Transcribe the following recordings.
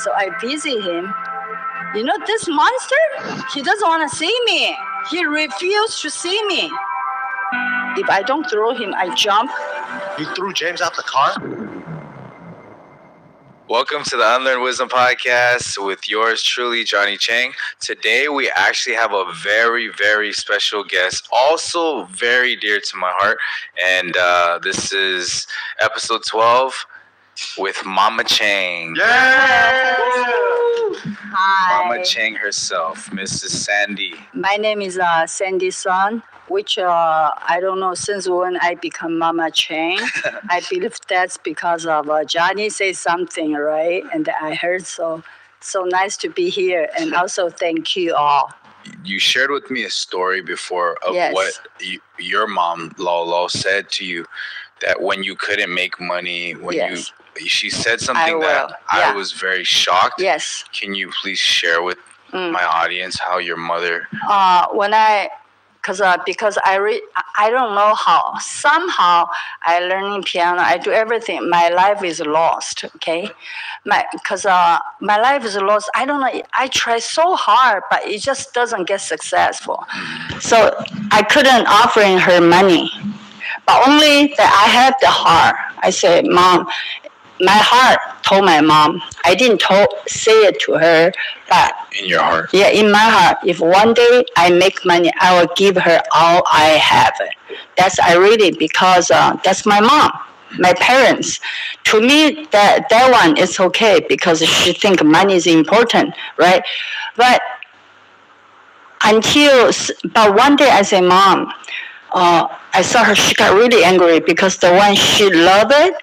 So I visit him. You know, this monster, he doesn't want to see me. He refused to see me. If I don't throw him, I jump. You threw James out the car? Welcome to the Unlearned Wisdom Podcast with yours truly, Johnny Chang. Today, we actually have a very, very special guest, also very dear to my heart. And this is episode 12 with Mama Chang. Yeah! Hi. Mama Chang herself, Mrs. Sandy. My name is Sandy Son, which I don't know since when I become Mama Chang. I believe that's because of Johnny say something, right? And I heard so nice to be here. And also thank you all. You shared with me a story before of Yes. what your mom, Lolo, said to you, that when you couldn't make money, when Yes. she said something will, that yeah. I was very shocked. Yes. Can you please share with my audience how your mother... Because I don't know how. Somehow I learning piano. I do everything. My life is lost. Okay, my life is lost. I don't know. I try so hard, but it just doesn't get successful. So I couldn't offering her money, but only that I have the heart. I say, Mom. My heart told my mom. I didn't say it to her, but In your heart. yeah, in my heart, if one day I make money, I will give her all I have. That's because that's my mom, my parents. To me, that one is okay because she think money is important, right? But one day I say, Mom, I saw her. She got really angry because the one she loved it.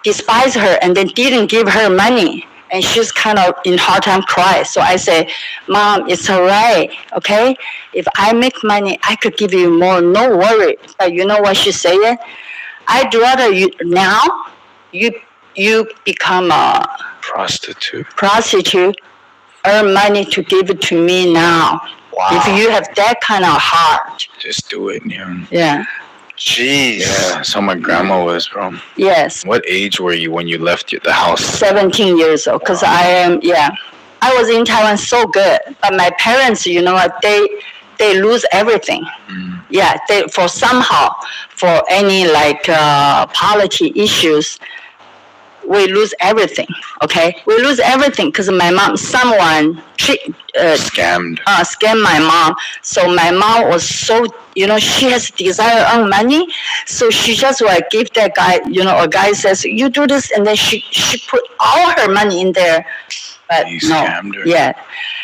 Despise her and then didn't give her money, and she's kind of in hard time cry. So I say, Mom, it's all right, okay? If I make money, I could give you more, no worry. But you know what she said? I'd rather you become a prostitute, earn money to give it to me now. Wow. If you have that kind of heart. Just do it, yeah. Yeah. Jeez. Yeah, so my grandma was, bro. Yes. What age were you when you left the house? 17 years old, because I was in Taiwan so good, but my parents, you know what, they lose everything. Yeah, for any policy issues, we lose everything. Okay, we lose everything because my mom, someone Scammed my mom. So my mom was so, she has desire on money, so she just give that guy. A guy says you do this, and then she put all her money in there. But you no, scammed her. yeah,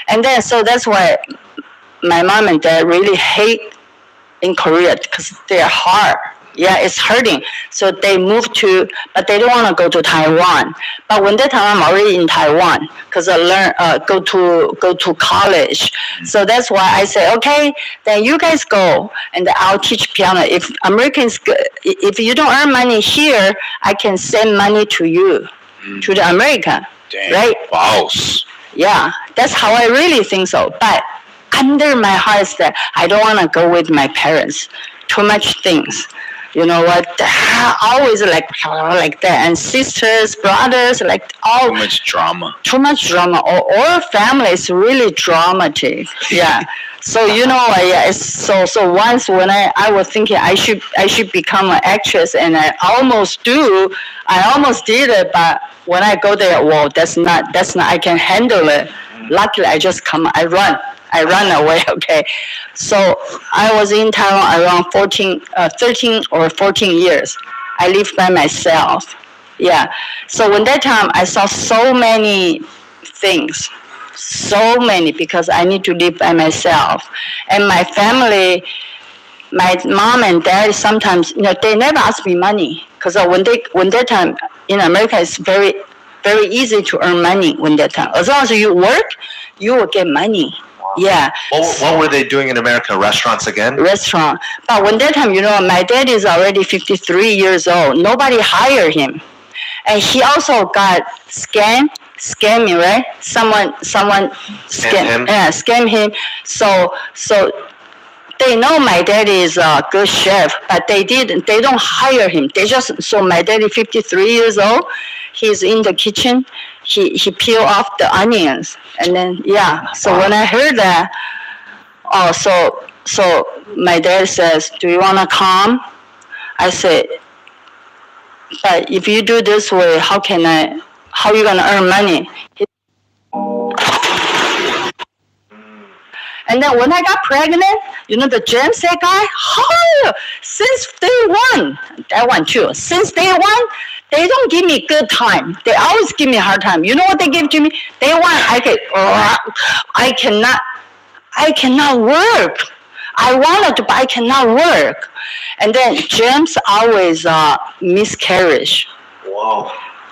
and then so that's why my mom and dad really hate in Korea because they're hard. Yeah, it's hurting. So they moved but they don't want to go to Taiwan. But when that time I'm already in Taiwan because I go to college. So that's why I say, okay, then you guys go and I'll teach piano. If if you don't earn money here, I can send money to you, to the American, Dang. right? Boss. Yeah, that's how I really think so. But under my heart is that I don't want to go with my parents. Too much things. You know what? Always like that, and sisters, brothers, all. Too much drama. Too much drama. Our family is really dramatic. Yeah. So yeah. So once when I was thinking I should become an actress, and I almost did it, but when I go there, well, that's not. I can handle it. Luckily, I run away, okay. So I was in Taiwan around 13 or 14 years. I lived by myself. Yeah. So when that time, I saw so many things. So many, because I need to live by myself. And my family, my mom and dad, sometimes, they never ask me money. Because when that time in America, it's very, very easy to earn money when that time. As long as you work, you will get money. Yeah. What were they doing in America? Restaurants again? Restaurant. But when that time, my dad is already 53 years old. Nobody hired him. And he also got scamming, right? Someone scam him. So they know my dad is a good chef, but they don't hire him. So my dad is 53 years old. He's in the kitchen. he peel off the onions, and then So when I heard that, so my dad says, "Do you wanna come?" I said, "But if you do this way, how are you gonna earn money?" And then when I got pregnant, the James said guy, since day one, that one too, since day one, they don't give me good time. They always give me a hard time. You know what they give to me? Day one, I cannot work. I wanted to, but I cannot work. And then James always miscarriage. Wow.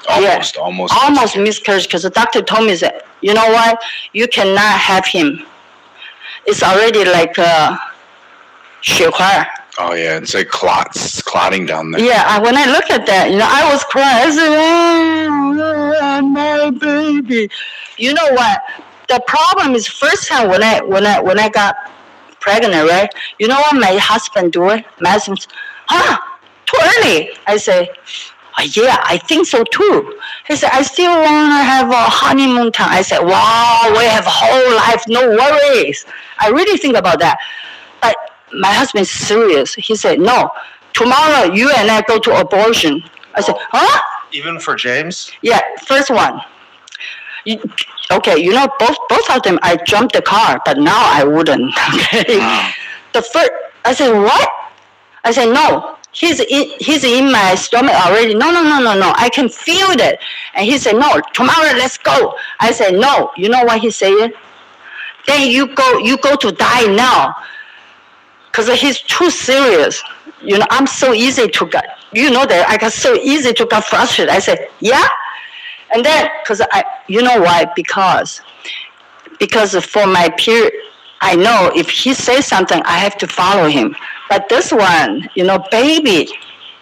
Almost miscarriage, because the doctor told me that, you know what, you cannot have him. It's already like 血块. Oh yeah, it's like clotting down there. Yeah, when I look at that, I was crying. I said, "Oh, my baby." You know what? The problem is first time when I got pregnant, right? You know what my husband do? My husband, too early. I say, yeah, I think so too. He said, I still want to have a honeymoon time. I said, wow, we have whole life, no worries. I really think about that. But my husband is serious. He said, no, tomorrow you and I go to abortion. I said, huh? Even for James? Yeah, first one. Both of them, I jumped the car, but now I wouldn't. Okay. Wow. The first, I said, what? I said, no. He's in my stomach already. No. I can feel it. And he said, no, tomorrow let's go. I said, no. You know what he said? Then you go to die now. Because he's too serious. I'm so easy to get, that I got so easy to get frustrated. I said, yeah. And then, you know why? Because for my period, I know if he says something, I have to follow him. But this one, baby,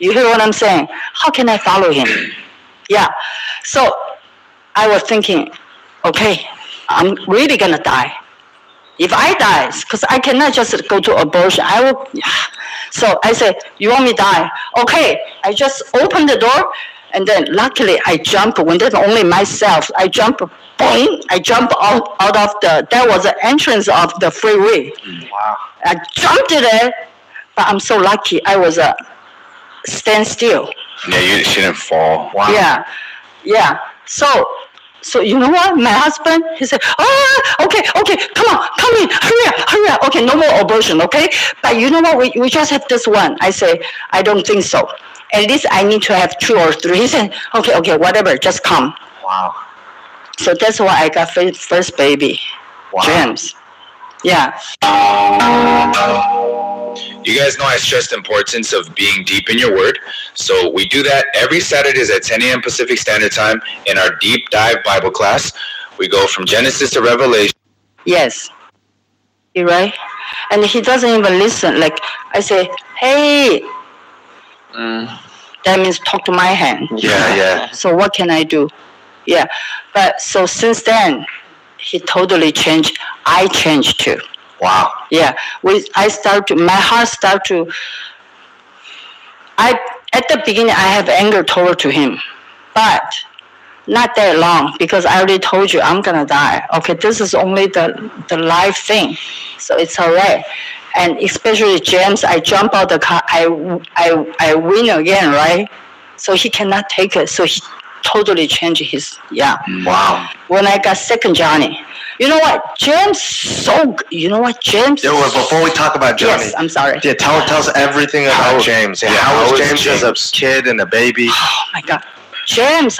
you hear what I'm saying? How can I follow him? Yeah. So I was thinking, okay, I'm really going to die. If I die, because I cannot just go to abortion, I will. So I said, you want me to die? Okay. I just opened the door, and then luckily I jumped. When there's only myself, I jump, boing, I jump out of that was the entrance of the freeway. Wow. I jumped there, but I'm so lucky. I was stand still. Yeah, she didn't fall. Wow. Yeah. So you know what? My husband, he said, okay, come on, come in, hurry up. Okay, no more abortion, okay? But you know what? We just have this one. I say, I don't think so. At least I need to have 2 or 3. He said, okay, whatever, just come. Wow. So that's why I got first baby, Wow. James. Yeah. You guys know I stress the importance of being deep in your word. So we do that every Saturdays at 10 a.m. Pacific Standard Time in our Deep Dive Bible class. We go from Genesis to Revelation. Yes. You right? And he doesn't even listen. Like I say, hey. That means talk to my hand. Yeah. So what can I do? Yeah. But so since then, he totally changed. I changed too. Wow. Yeah. My heart started to, at the beginning, I have anger toward to him. But not that long, because I already told you I'm going to die. Okay, this is only the life thing. So it's all right. And especially James, I jump out the car, I win again, right? So he cannot take it. So he totally changed his, Wow. When I got second Johnny. You know what? James James. Yeah, well, before we talk about Johnny. Yes, I'm sorry. Yeah, tell us everything about James. Yeah, how was James as a kid and a baby? Oh my God. James,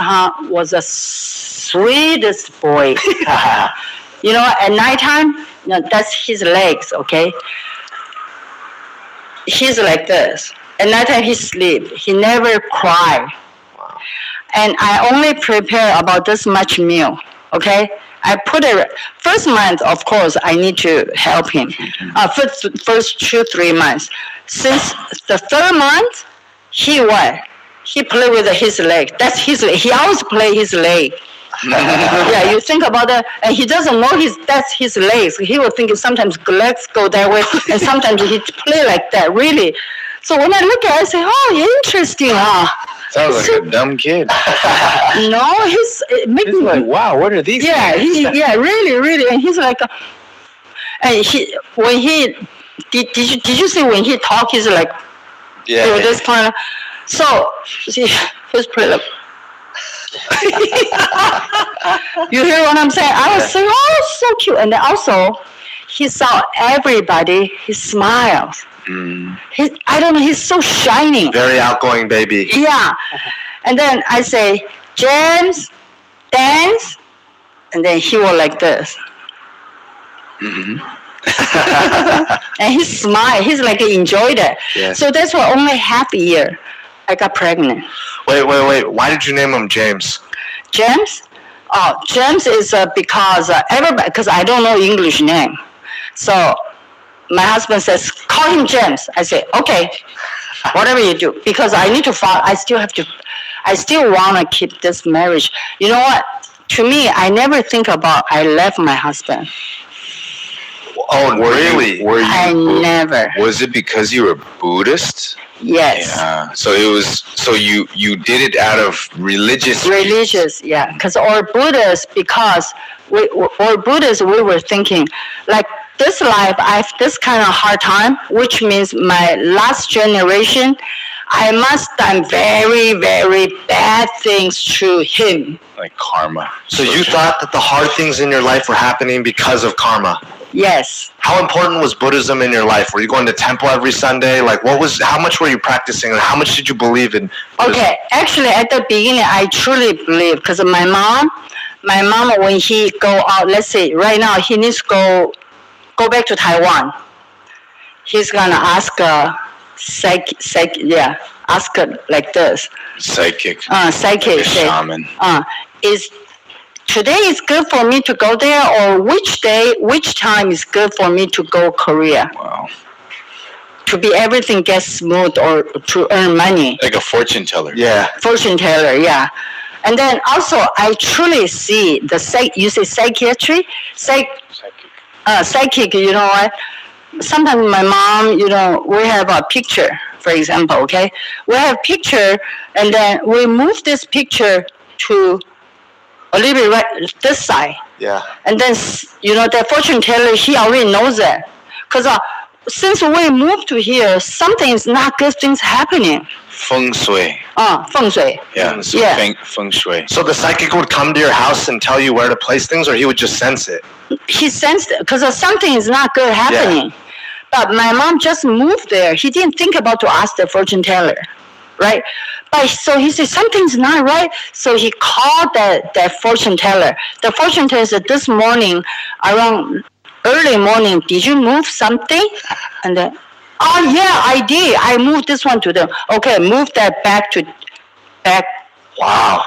was the sweetest boy. At nighttime, that's his legs, okay? He's like this. At nighttime, he sleep. He never cry. Wow. And I only prepare about this much meal, okay? I put it, first month, of course, I need to help him. First 2-3 months. Since the third month, he play with his leg. That's his leg. He always play his leg. Yeah, you think about that, and he doesn't know that's his legs. He will think sometimes legs go that way, and sometimes he play like that, really. So when I look at it, I say, oh, interesting, huh? Sounds like a dumb kid. No, it makes He's me like, wow, what are these? yeah, things? really, really, and he's like, and did you see when he talk? He's like, this kind of. So see, he's pretty. Like, you hear what I'm saying? I was saying, oh, so cute, and then also he saw everybody. He smiles. I don't know. He's so shining. Very outgoing baby. Yeah, and then I say, James, dance, and then he was like this. And he smiled. He's like enjoyed it. Yes. So that's why only half a year I got pregnant. Wait. Why did you name him James? James? Oh, James is because everybody, because I don't know English name. So my husband says, call him James. I say, okay, whatever you do, because I need to follow. I still want to keep this marriage. You know what? To me, I never think about I left my husband. Oh, really? I never. Was it because you were Buddhist? Yes. Yeah. So it was. So you did it out of religious. Religious, yeah. Because or Buddhists, because we were thinking like this life, I have this kind of hard time, which means my last generation, I must done very, very bad things to him. Like karma. So you thought that the hard things in your life were happening because of karma? Yes. How important was Buddhism in your life? Were you going to temple every Sunday? Like, how much were you practicing, and how much did you believe in Buddhism? Okay, actually, at the beginning, I truly believe, because my mom, when he go out, let's say right now he needs to go back to Taiwan. He's gonna ask ask her like this. Psychic. Psychic. Shaman. Is today is good for me to go there, or which time is good for me to go Korea? Wow. To be everything gets smooth or to earn money. Like a fortune teller. Yeah. Fortune teller, yeah. And then also I truly see you say psychiatry? Psychic, you know what? Sometimes my mom, we have a picture, for example, okay? We have picture, and then we move this picture to a little bit right this side. Yeah. And then, the fortune teller, he already knows that. Because since we moved to here, something is not good things happening. Feng shui. Feng shui. Yeah. So Yeah. Feng shui. So the psychic would come to your house and tell you where to place things, or he would just sense it? He sensed it because something is not good happening. But my mom just moved there. He didn't think about to ask the fortune teller, right? But so he said something's not right. So he called that fortune teller. The fortune teller said, this morning around early morning, did you move something? And then, oh yeah, I did. I moved this one to them. Okay, move that back. Wow.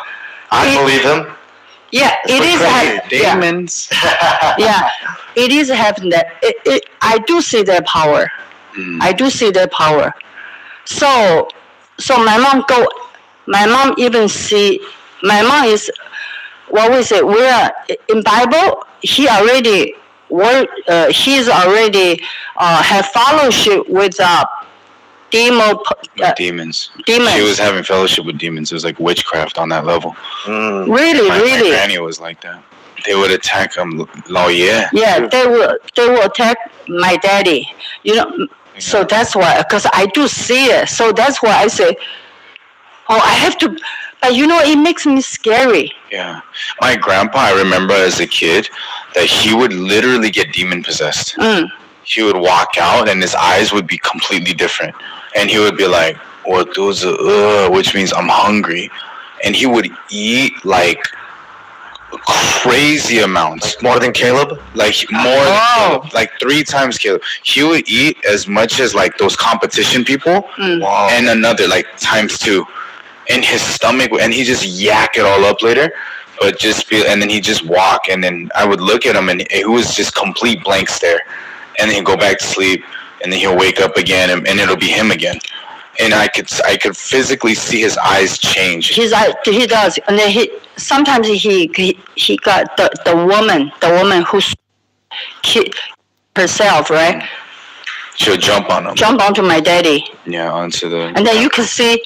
I believe him. Yeah, it is. Demons. Yeah, it is having that. I do see their power. I do see their power. So my mom go. My mom even see. My mom is what we say. We are in Bible. He already work. He's already have fellowship with Demons. Demons. She was having fellowship with demons. It was like witchcraft on that level. Really. My granny was like that. They would attack Lao Ye. Yeah, they will attack my daddy. So that's why, because I do see it. So that's why I say, I have to. But it makes me scary. Yeah. My grandpa, I remember as a kid, that he would literally get demon possessed. He would walk out and his eyes would be completely different. And he would be like, which means I'm hungry. And he would eat like crazy amounts. More than Caleb? Like more than Caleb, like 3 times Caleb. He would eat as much as like those competition people. Wow. And another like times 2. And his stomach, and he just yak it all up later. But and then he just walk, and then I would look at him, and it was just complete blank stare. And then he'd go back to sleep, and then he'll wake up again, and it'll be him again. And I could physically see his eyes change. His eye, he does, and then sometimes he got the woman who's herself, right? She'll jump on him. Jump onto my daddy. Yeah, onto the. And then you can see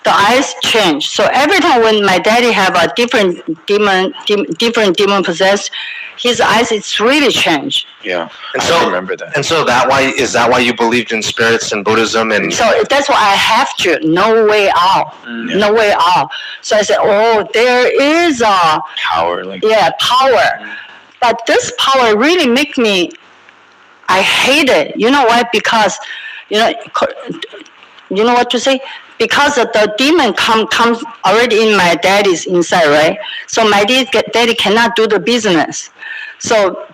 the eyes change. So every time when my daddy have a different demon possessed, his eyes it's really changed. Yeah. And I so remember that. And so that why you believed in spirits and Buddhism and So that's why I have to. No way out. Yeah. No way out. So I said, oh, there is a Power, like power. But this power really make me. I hate it. You know why? Because you know what to say? Because the demon comes already in my daddy's inside, right? So my daddy cannot do the business. So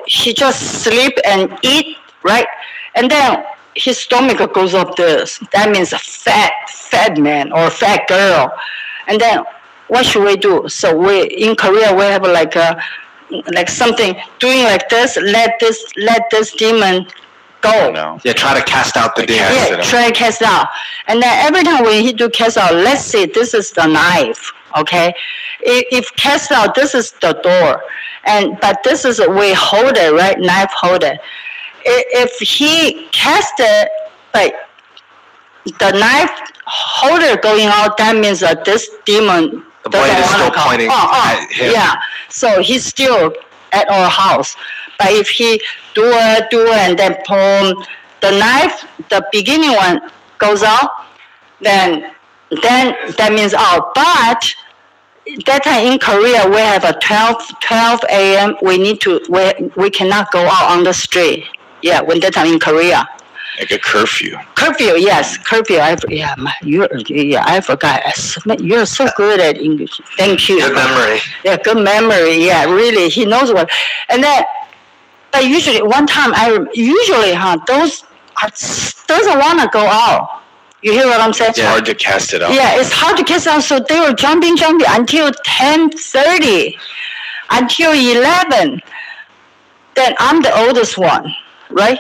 he just sleep and eat, right? And then his stomach goes up this. That means a fat man or fat girl. And then what should we do? So in Korea we have like something doing like this. Let this demon go. no. yeah, try to cast out the Like demon. cast Yeah, it out. try to cast out. And then every time when he do cast out, let's say this is the knife, okay? If cast out, this is the door. But this is we hold it, right? Knife holder. If he cast it, like the knife holder going out, that means that this demon The blade doesn't is wanna still come. pointing at him. Yeah, so he's still at our house. But if he do it, and then boom, the knife, the beginning one goes out, then that means out. But that time in Korea, we have a 12 a.m. We cannot go out on the street. Yeah, when that time in Korea. Like a curfew. Curfew, yes, curfew. I forgot. You're so good at English. Thank you. Good memory. Yeah, good memory. Yeah, really, he knows what. And then, but usually one time those doesn't want to go out. You hear what I'm saying? It's hard to cast it out. Yeah, it's hard to cast out. So they were jumping until 10:30, until 11. Then I'm the oldest one, right?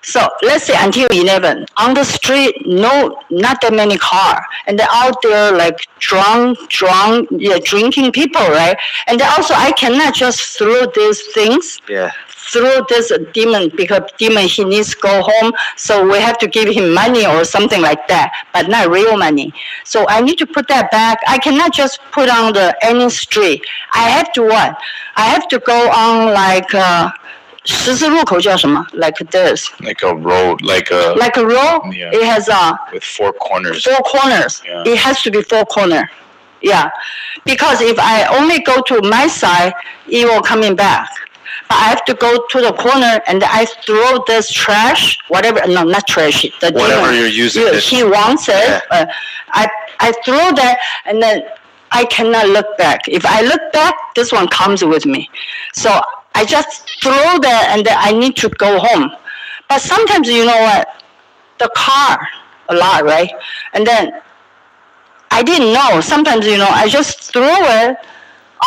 So let's say until 11. On the street, not that many car. And they're out there like drunk, drinking people, right? And then also I cannot just throw these things. Yeah. Through this demon, because demon he needs to go home, so we have to give him money or something like that, but not real money. So I need to put that back. I cannot just put on any street. I have to what? I have to go on like 十字路口叫什么? Like this. Like a road, like a road. Yeah. It has with four corners. four corners. Yeah. It has to be four corner. Yeah, because if I only go to my side, it will coming back. But I have to go to the corner and I throw this trash, whatever. No, not trash. The Whatever demon, you're using. he wants it. Yeah. I throw that and then I cannot look back. If I look back, this one comes with me. So I just throw that and then I need to go home. But sometimes, you know what? The car, a lot, right? And then I didn't know. Sometimes, I just throw it.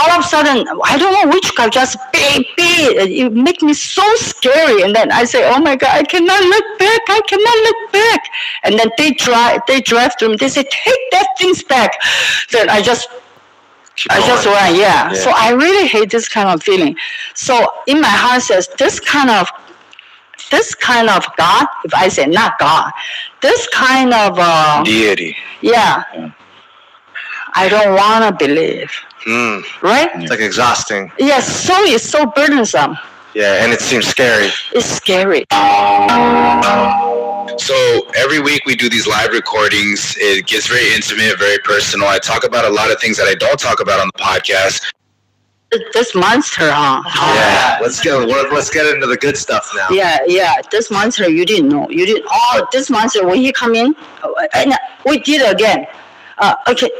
All of a sudden, I don't know which car, just beep, beep. It makes me so scary. And then I say, oh my God, I cannot look back. I cannot look back. And then they drive through me. They say, take that things back. Then I just run, yeah. So I really hate this kind of feeling. So in my heart says, this kind of God, if I say not God, this kind of deity. yeah. I don't want to believe. Right? It's like exhausting. Yes, it's so burdensome. Yeah, and it seems scary. It's scary. So every week we do these live recordings. It gets very intimate, very personal. I talk about a lot of things that I don't talk about on the podcast. This monster, huh? Yeah, let's get into the good stuff now. Yeah. This monster, you didn't know. This monster, when he come in, and we did it again. Okay.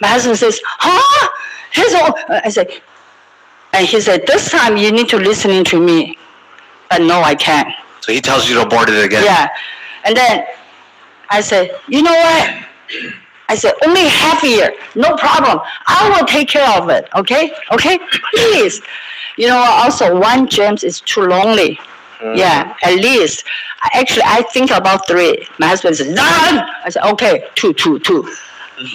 My husband says, huh? I said, and he said, this time you need to listen to me. But no, I can't. So he tells you to abort it again. Yeah. And then I said, you know what? I said, only half a year. No problem. I will take care of it. Okay? Okay? Please. Also, one James is too lonely. Yeah, at least. Actually, I think about 3. My husband said, done. I said, okay, 2.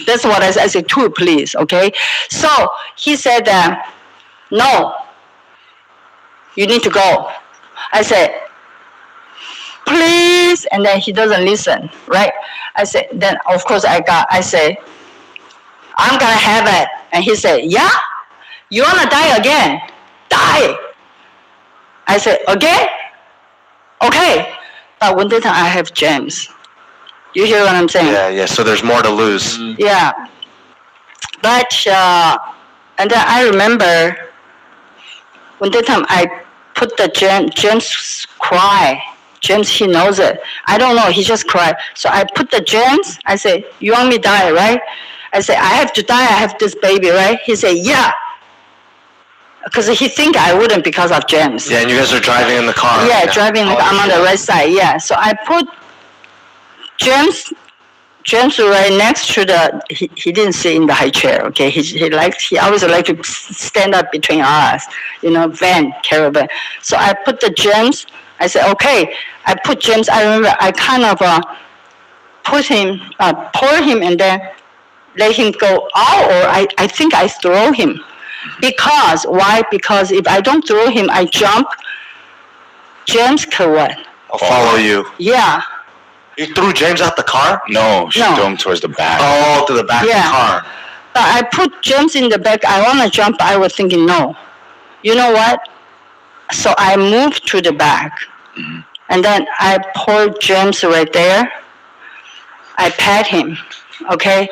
That's what I said. I said, 2, please. Okay? So he said, no. You need to go. I said, please, and then he doesn't listen, right? I said, then of course I say, I'm gonna have it. And he said, yeah? You wanna die again? Die. I said, again? Okay. But one day I have James. You hear what I'm saying? Yeah. So there's more to lose. Yeah. But, and then I remember one day I put the James cry. James, he knows it. I don't know, he just cried. So I put the James, I say, you want me to die, right? I say, I have to die, I have this baby, right? He said, yeah. Because he think I wouldn't because of James. Yeah, and you guys are driving in the car. Yeah, driving, I'm on the right side, yeah. So I put James right next to he didn't sit in the high chair, okay? He always liked to stand up between us, caravan. So I put the James, I said, okay. I put James, I remember I kind of pour him and then let him go out, or I think I throw him. Because, why? Because if I don't throw him, I jump, James could what? I'll follow you. Yeah. You threw James out the car? No, she threw him towards the back. Oh, to the back of the car. But I put James in the back. I want to jump. I was thinking, no. You know what? So I moved to the back. Mm-hmm. And then I poured James right there. I pat him, okay?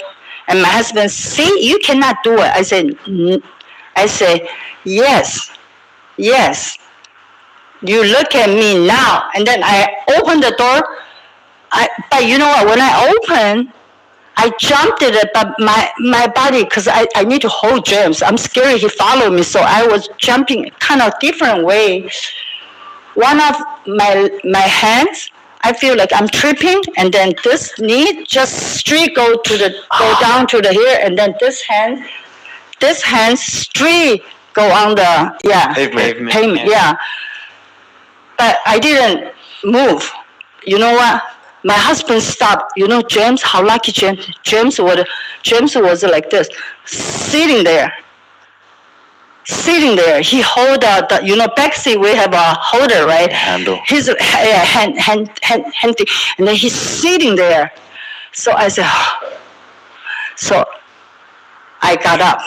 And my husband, see, you cannot do it. I say, yes. You look at me now. And then I open the door. But you know what? When I open, I jumped it, but my body, because I need to hold James. I'm scared he followed me, so I was jumping kind of different way. One of my hands, I feel like I'm tripping, and then this knee just straight go down to the here, and then this hand straight go on the pavement, yeah. But I didn't move. You know what? My husband stopped. You know, James, how lucky James was like this, sitting there. He hold the back seat. We have a holder, right? Handle. He's hand, and then he's sitting there. So I said, so I got up.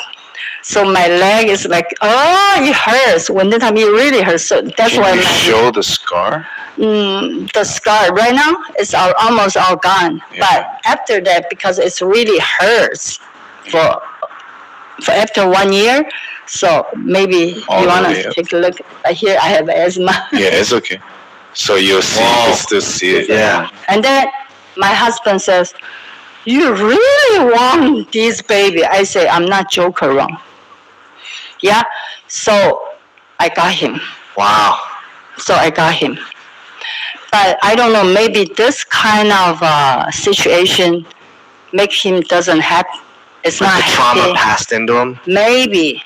So my leg is like, it hurts. When the time it really hurts. So that's why. Can you show the scar? The scar right now is almost all gone. Yeah. But after that, because it's really hurts for after 1 year, so maybe you want to take a look. Here I have asthma. Yeah, it's okay. So you'll see, you still see it. Yeah. And then my husband says, you really want this baby? I say, I'm not joking around. Yeah, so I got him. Wow. So I got him. But I don't know, maybe this kind of situation make him doesn't happen. It's like not the trauma happy. passed into him? Maybe.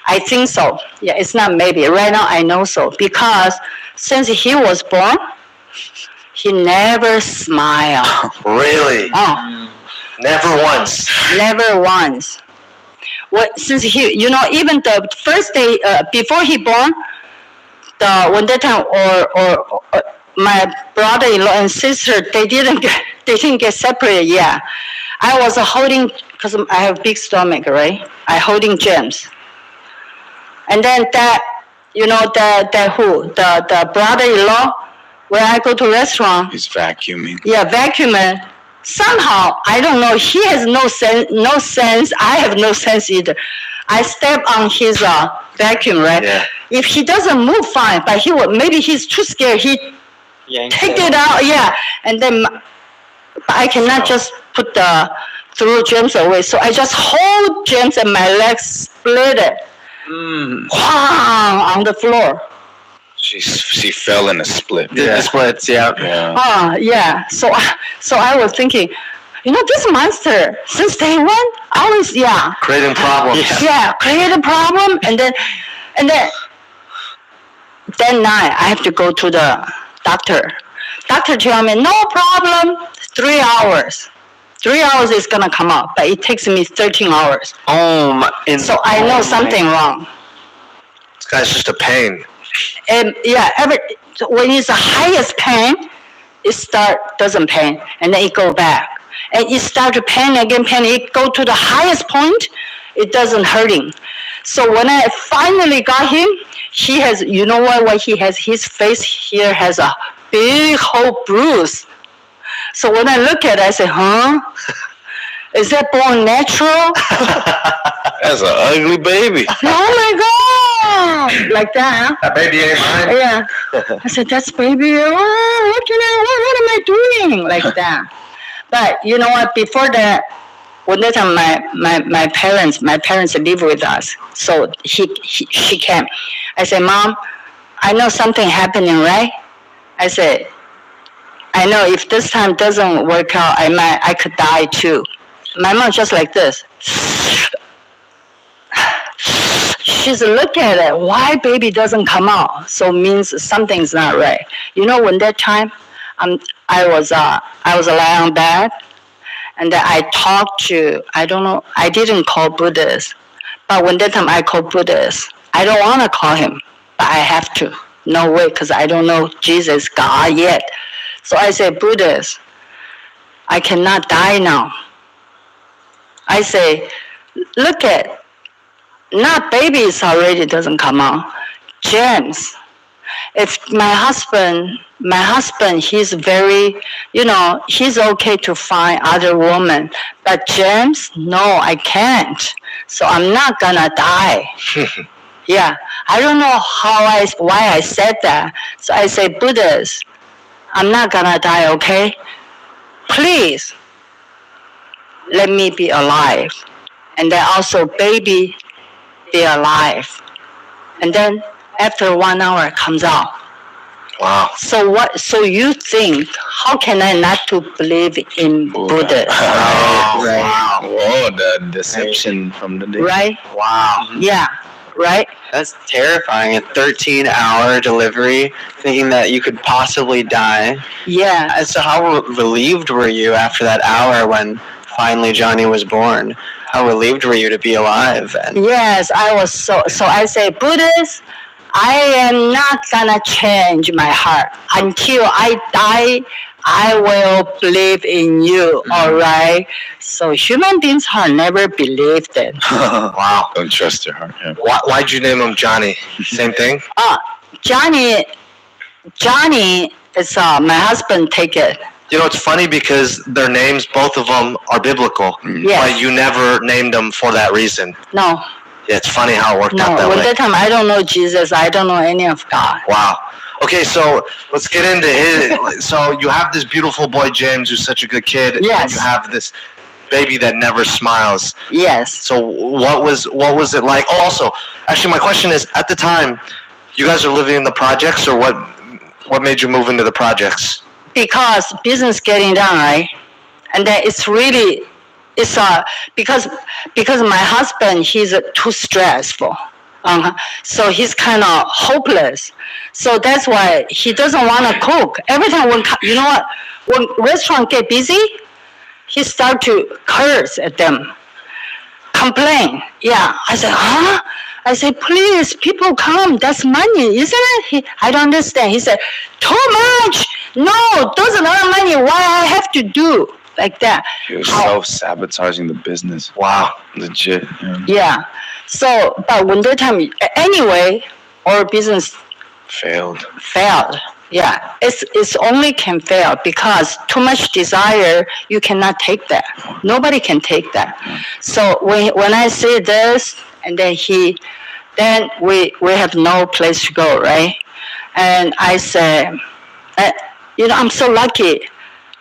I think so. Yeah, it's not maybe. Right now I know so. Because since he was born, he never smiled. Really? Oh. Never once? Never once. Since he, even the first day before he born, when that time or my brother-in-law and sister, they didn't get separated yet. I was holding, because I have big stomach, right? I holding James. And then the brother-in-law, when I go to restaurant. He's vacuuming. Yeah, vacuuming. Somehow, I don't know, he has no sense. I have no sense either. I step on his vacuum, right? Yeah. If he doesn't move, fine. But maybe he's too scared. He take it out, yeah. And then I cannot just throw James away. So I just hold James and my legs split it. On the floor. She fell in a split. Yeah. The splits, yeah. Yeah. So I was thinking, this monster since day one always creating problems. Yeah, create a problem, and then that night I have to go to the doctor. Doctor tell me no problem, 3 hours. 3 hours is gonna come out, but it takes me 13 hours. So I know something wrong. This guy's just a pain. And when it's the highest pain, it doesn't pain, and then it go back, and it start to pain again, pain. It go to the highest point, it doesn't hurting. So when I finally got him, he has, you know what he has? His face here has a big whole bruise. So when I look at it, I say, huh? Is that born natural? That's an ugly baby. Oh my God! Like that, huh? That baby ain't mine. Yeah. I said, that's baby. Oh, what am I doing? Like that. But you know what? Before that, when that time my parents live with us. So she came. I said, Mom, I know something happening, right? I said, I know if this time doesn't work out, I could die too. My mom just like this. She's looking at it. Why baby doesn't come out? So means something's not right. You know, when that time, I was lying on bed, and then I talked to, I don't know, I didn't call Buddhist, but when that time I called Buddhist, I don't want to call him, but I have to. No way, because I don't know Jesus, God yet. So I said, Buddhist, I cannot die now. I say, look at, not babies already doesn't come out. James, if my husband, he's very, he's okay to find other women, but James, no, I can't. So I'm not gonna die. Yeah, I don't know why I said that. So I say, Buddhist, I'm not gonna die, okay? Please, let me be alive. And then also, baby, be alive. And then after 1 hour it comes out. Wow. So you think, how can I not to believe in Buddha? Oh, Right. wow. Whoa, the deception from the day. Right? Wow. Yeah, right? That's terrifying. A 13-hour delivery, thinking that you could possibly die. Yeah. And so how relieved were you after that hour when finally Johnny was born? How relieved were you to be alive? And Yes, I was so I say, Buddhist, I am not gonna change my heart. Until I die, I will believe in you, all right? So human beings have never believed it. Wow. Don't trust your heart. Yeah. Why'd you name him Johnny? Same thing? Johnny is my husband take it. You know, it's funny because their names, both of them, are biblical. Yes. But you never named them for that reason. No, Yeah, it's funny how it worked out no. that When way. that time, I don't know Jesus. I don't know any of God. Wow. Okay, so let's get into his. So you have this beautiful boy, James, who's such a good kid. Yes. And you have this baby that never smiles. Yes. So what was it like? Oh, also, actually, my question is, at the time, you guys are living in the projects, or what made you move into the projects? Because business getting done, right? And then it's because my husband, he's too stressful. So he's kind of hopeless. So that's why he doesn't want to cook. Every time when restaurant get busy, he start to curse at them, complain. Yeah, I said, huh? I said, please, people come. That's money, isn't it? I don't understand. He said, too much. No, those are not money. Why I have to do like that? He was self-sabotaging the business. Wow. Legit. Yeah. Yeah. So, but when that time, anyway, our business Failed. failed. Yeah, it's only can fail because too much desire, you cannot take that. Nobody can take that. So when I say this, and then we have no place to go, right? And I say, I'm so lucky.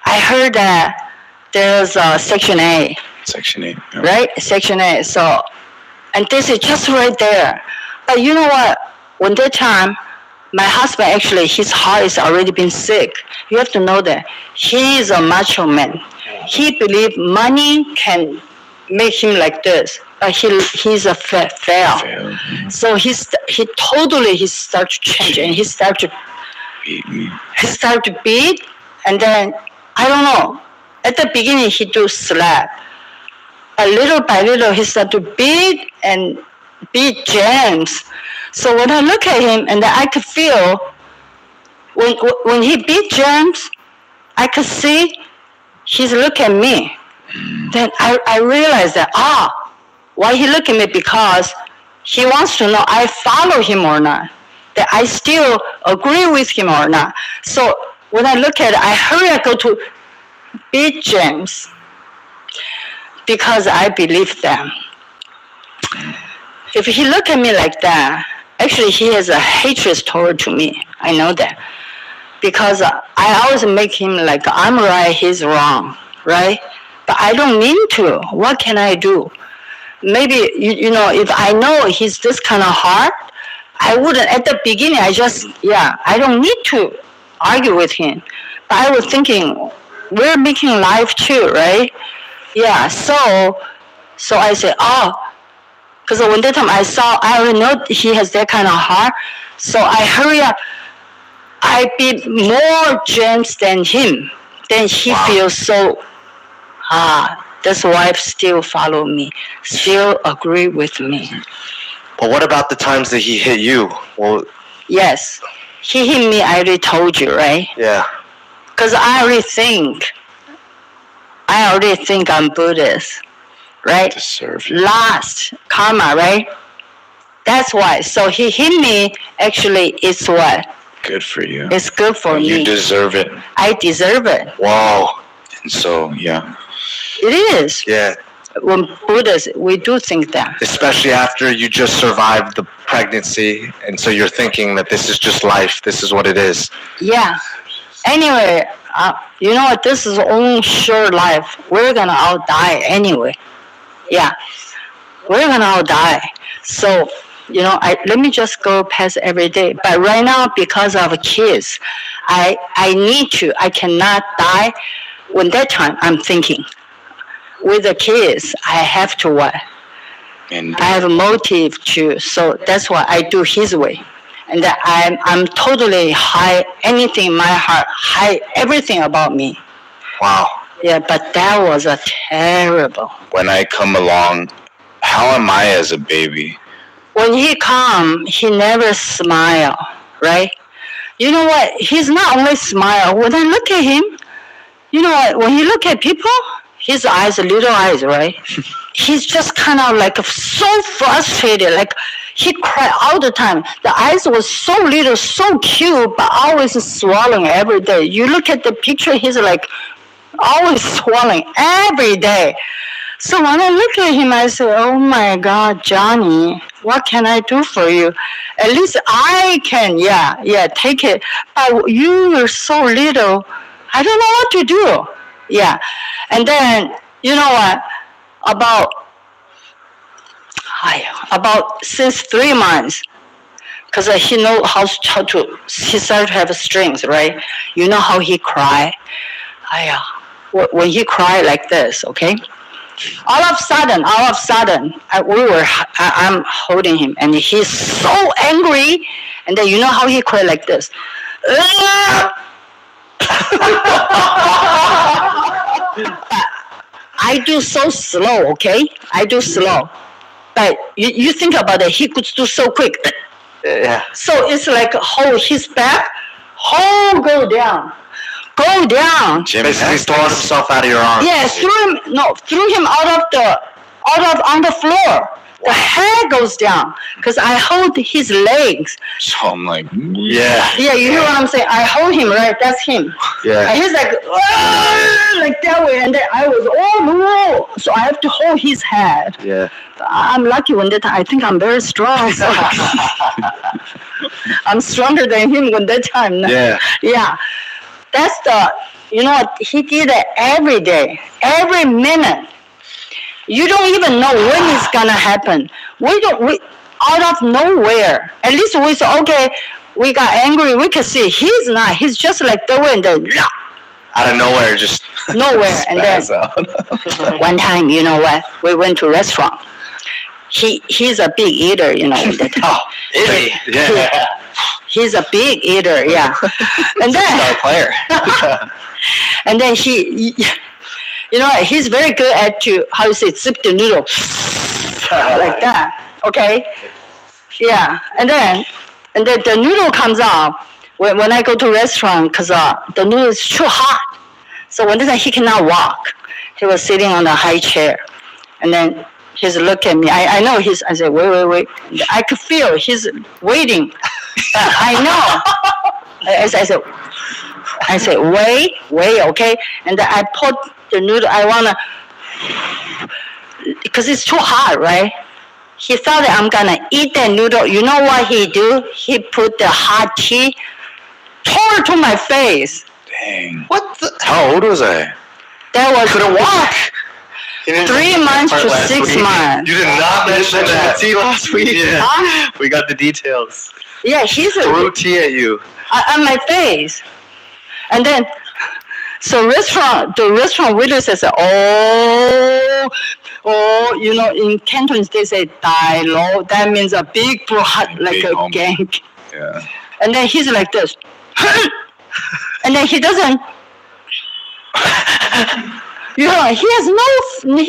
I heard that there's a Section A, Section 8. Yeah. right? Section A. So, and this is just right there. But you know what? When that time, my husband actually, his heart has already been sick. You have to know that he is a macho man. He believes money can make him like this, but he's a fail. Failed. So he started to change, and he started to beat, and then I don't know. At the beginning, he do slap, but little by little, he started to beat James. So when I look at him, and I could feel when he beat James, I could see he's looking at me. Then I realized that, why he look at me? Because he wants to know I follow him or not, that I still agree with him or not. So when I look at it, I hurry up go to Big James because I believe them. If he look at me like that, actually he has a hatred toward to me. I know that. Because I always make him like I'm right, he's wrong, right? But I don't mean to. What can I do? Maybe, you know, if I know he's this kind of hard, I wouldn't, at the beginning, I don't need to argue with him. But I was thinking, we're making life too, right? Yeah, so I said, because when that time I already know he has that kind of heart, so I hurry up. I be more James than him. Then he feels so, this wife still follow me, still agree with me. But what about the times that he hit you? Well, Yes, he hit me, I already told you, right? yeah. Because I already think I'm Buddhist, right? Deserve you. Last karma, right? That's why. So he hit me, actually, it's what? Good for you. It's good for You me. deserve it. I deserve it. Wow. And so, yeah. It is. Yeah. When Buddhists, we do think that. Especially after you just survived the pregnancy, and so you're thinking that this is just life. This is what it is. Yeah. Anyway, you know what? This is only short life. We're gonna all die anyway. Yeah. We're gonna all die. So, you know, let me just go past every day. But right now, because of kids, I cannot die. When that time, I'm thinking, with the kids, I have to what? And I have a motive to, so that's why I do his way. And that I'm totally hide anything in my heart, hide everything about me. Wow. Yeah, but that was a terrible. when I come along, how am I as a baby? When he come, he never smile, right? You know what? He's not only smile. When I look at him, you know what? When he look at people, his eyes, little eyes, right? He's just kind of like so frustrated, like he cried all the time. The eyes was so little, so cute, but always swallowing every day. You look at the picture, he's like always swallowing every day. So when I look at him, I say, oh my God, Johnny, what can I do for you? At least I can, take it. But you're so little, I don't know what to do. Yeah. And then, you know what, about since 3 months, because he know how to, he started to have strings, right? You know how he cry? When he cry like this, okay? All of a sudden, I'm holding him, and he's so angry, and then you know how he cry like this. I do so slow, okay? I do slow. But you think about it, he could do so quick. Yeah. So it's like his back, go down. Go down. Jim Basically has throwing himself out of your arms. Yeah, threw him on the floor. The hair goes down because I hold his legs. So I'm like, Yeah. Yeah, you hear what I'm saying? I hold him, right? That's him. Yeah. And he's like, like that way. And then I was, no. So I have to hold his head. Yeah. I'm lucky when that time. I think I'm very strong. So I'm stronger than him when that time. Yeah. Yeah. That's you know what? He did it every day, every minute. You don't even know when it's gonna happen. We out of nowhere. At least we said, okay, we got angry. We could see he's not. He's just like the wind. Out of nowhere, just Nowhere. And then one time, you know what? We went to a restaurant. He's a big eater, you know. is he? Yeah. He's a big eater, yeah. And then Star player. and then he, you know, he's very good at zip the noodle like that. Okay. Yeah. And then the noodle comes out when I go to restaurant because the noodle is too hot. So one time he cannot walk. He was sitting on a high chair. And then he's looking at me. I know I said, wait. I could feel he's waiting. I know. I said, wait, okay. And then I put the noodle. I want to, because it's too hot, right? He thought that I'm going to eat that noodle. You know what he do? He put the hot tea, tore to my face. Dang. What the? How old was I? That was Couldn't walk. 3 months to 6 months. You did not mention that. tea last week. Yeah. We got the details. Yeah, he's Threw tea at you. on my face. And then, so the restaurant waiter says, you know, in Cantonese they say "dai lo." That means a big broad, like Big a home. gang. Yeah. And then he's like this, and then he doesn't. You know, he has no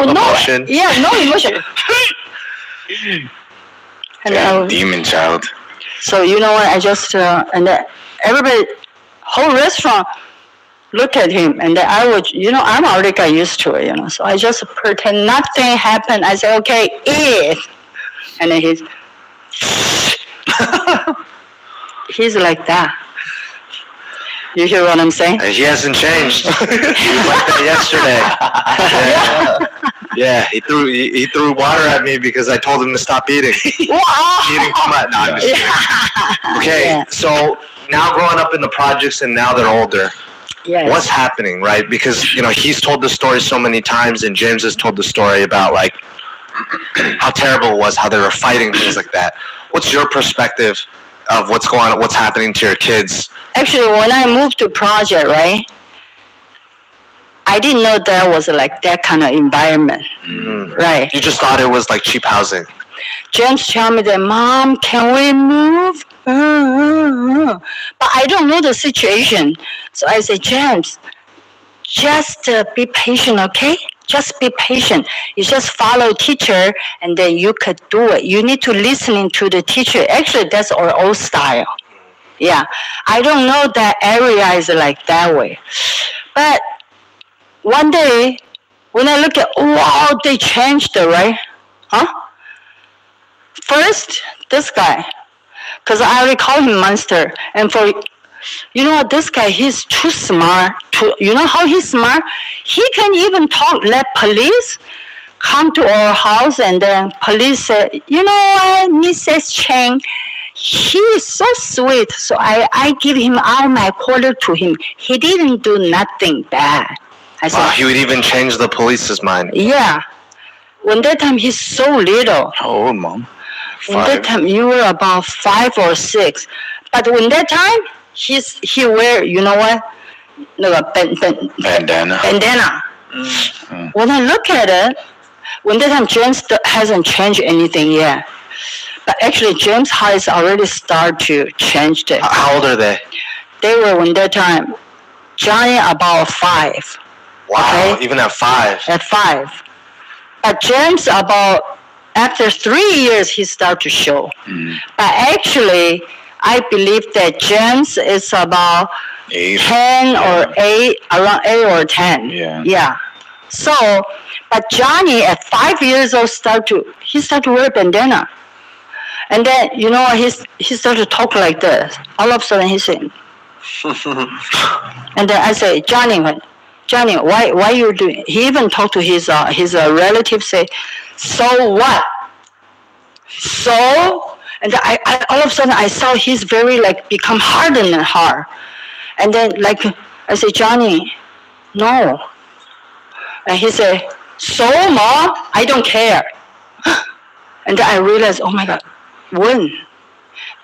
Emotion. Yeah, no emotion. And Damn, demon child. so you know what? I just and then everybody, whole restaurant, look at him, and then I would, you know, I'm already got used to it, you know. So I just pretend nothing happened. I say, okay, eat, and then he's like that. You hear what I'm saying? He hasn't changed. He was like that yesterday. Yeah, he threw water at me because I told him to stop eating. Eating too much. No, I'm just kidding. Okay, Yeah. so now growing up in the projects and now they're older, Yes. what's happening, right? Because, you know, he's told the story so many times and James has told the story about, like, how terrible it was, how they were fighting, things like that. What's your perspective of what's going on, what's happening to your kids? Actually, when I moved to project, right, I didn't know there was like that kind of environment, right? You just thought it was like cheap housing. James told me that, Mom, can we move? But I don't know the situation. So I said, James, just be patient, okay? Just be patient. You just follow teacher and then you could do it. You need to listen to the teacher. Actually, that's our old style. Yeah. I don't know that area is like that way. But one day, when I look at, wow, they changed it, right? Huh? First, this guy, because I already call him monster. And for, you know what, this guy, he's too smart. You know how he's smart? He can even let police come to our house and then police say, you know what, Mrs. Cheng, he is so sweet. So I give him all my quarter to him. He didn't do nothing bad. I said, Wow, he would even change the police's mind. yeah. When that time he's so little. How old, Mom? When that time you were about 5 or 6. But when that time he wear, you know what? Bandana. Bandana. When I look at it, when that time James hasn't changed anything yet. But actually James has already started to change it. How old are they? They were when that time Johnny about 5. Wow, Okay. even at 5. At 5. But James about after 3 years he started to show. But actually I believe that James is about 8. 10 or 8, around 8 or 10. Yeah. So, but Johnny at 5 years old started to wear bandana. And then, you know, he started to talk like this. All of a sudden he said, and then I say, Johnny, why you doing? He even talked to his relative, say, so what? So, and I all of a sudden I saw he's very like become hardened and hard. And then like I say, Johnny, no. And he said, so Mom, I don't care. And then I realized, oh my God, when?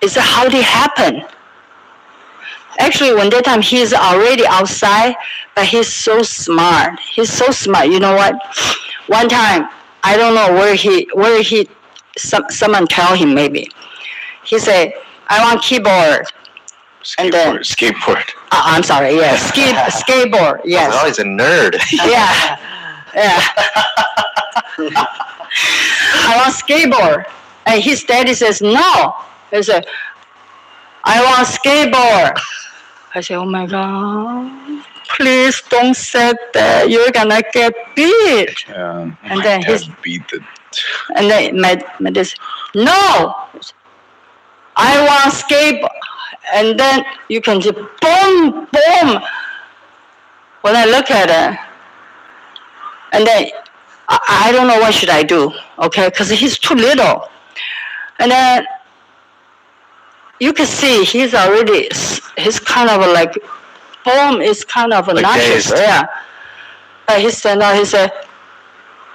Is that how it happened? Actually, when that time he's already outside, but he's so smart. He's so smart. You know what? One time, I don't know where he someone tell him maybe. He said, I want keyboard. And then Skateboard. I'm sorry, yeah, skateboard, yes. Oh, he's a nerd. Yeah. I want skateboard. And his daddy says, no. He said, I want skateboard. I say, oh my God. please don't say that. You're gonna get beat. Yeah. And then Dad he's beat the. and then my dad said, no, I want skateboard. And then you can just boom, boom. When I look at it, and then I don't know what should I do, okay? Because he's too little. And then you can see he's kind of like, boom is kind of Like not dazed. yeah. But he stand up, he said,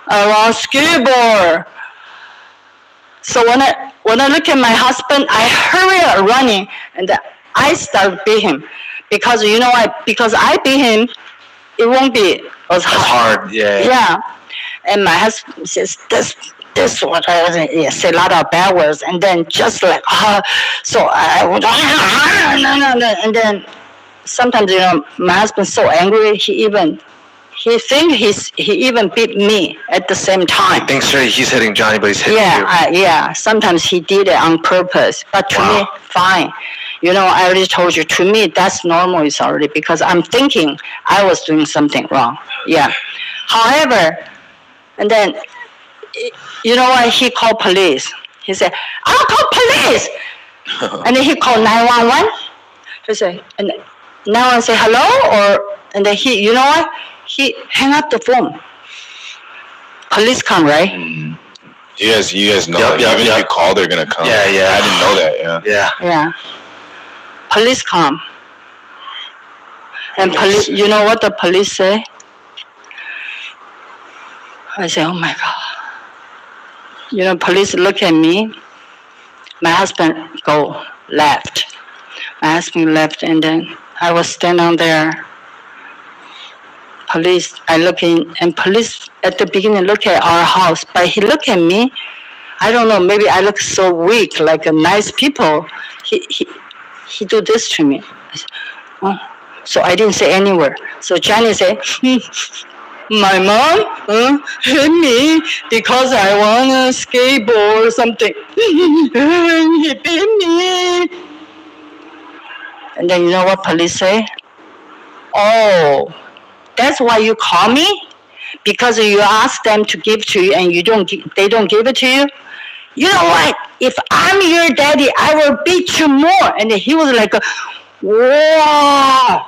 I want skateboard. So when I look at my husband, I hurry up running and I start beat him. Because you know what? Because I beat him, it won't be as It's hard. Yeah. Yeah. And my husband says, this what I say a lot of bad words, and then just like, so I would, and then sometimes, you know, my husband's so angry, he even beat me at the same I time. think sure he's hitting Johnny, but he's hitting you. Yeah, sometimes he did it on purpose, but to me, fine. You know, I already told you, to me, that's normal is already, because I'm thinking I was doing something wrong. Yeah. However, and then, you know what, he called police. He said, I'll call police. And then he called 911. He said, and 911 say hello, and then he, you know what, he hang up the phone. Police come, right? You guys know Yep, that yep, even yep. if you call, they're gonna come. Yeah, yeah. I didn't know that. Yeah. Yeah. Yeah. Police come. And police, you know what the police say? I say, oh my God. You know, police look at me. My husband go left. My husband left, and then I was standing there. Police, I look in, and police at the beginning look at our house, but he look at me. I don't know, maybe I look so weak, like a nice people. He do this to me. I said, oh. So I didn't say any word. So Johnny said, my mom hit me because I want a skateboard or something. He beat me. And then you know what police say? Oh, that's why you call me? Because you ask them to give to you and they don't give it to you? You know what? If I'm your daddy, I will beat you more. And he was like, whoa.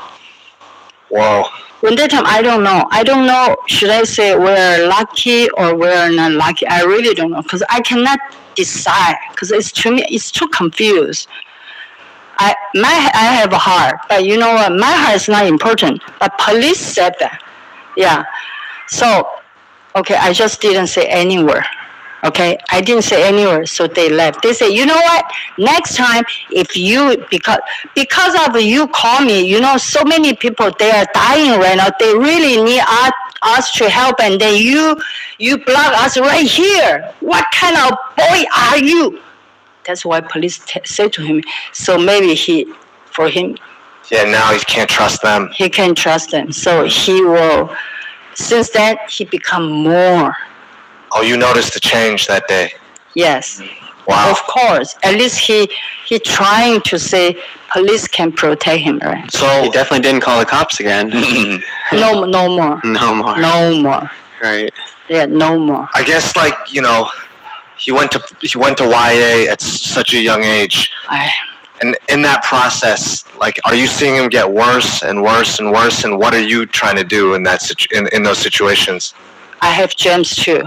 Whoa. When that time, I don't know. I don't know, should I say we're lucky or we're not lucky? I really don't know, because I cannot decide, because to me, it's too confused. I have a heart, but you know what? My heart is not important. But police said that. Yeah. So, okay, I just didn't say any word. Okay, I didn't say any word, so they left. They say, you know what? Next time, if you because of you call me, you know, so many people, they are dying right now. They really need us to help, and then you block us right here. What kind of boy are you? That's why police say to him. So maybe for him, Yeah, now he can't trust them. he can trust them. So he will. Since then, he become more. Oh, you noticed the change that day. Yes. Wow. Of course. At least he trying to say police can protect him, right? He So definitely didn't call the cops again. No more. No more. No more. Right. Yeah, no more. I guess, like, you know, he went to YA at such a young age, and in that process, like, are you seeing him get worse and worse and worse? And what are you trying to do in that in those situations? I have James too.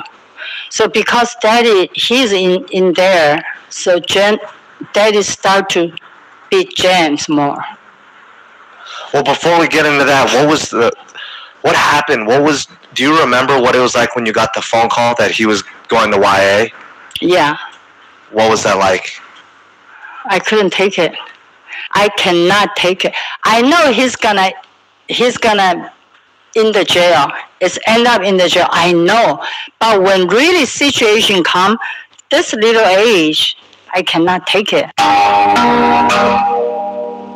So because daddy, he's in there, so daddy start to beat James more. Well, before we get into that, what happened? Do you remember what it was like when you got the phone call that he was going to YA? Yeah, What was that like? I couldn't take it. I cannot take it. I know he's gonna in the jail. It's end up in the jail. I know. But when really situation come, this little age, I cannot take it.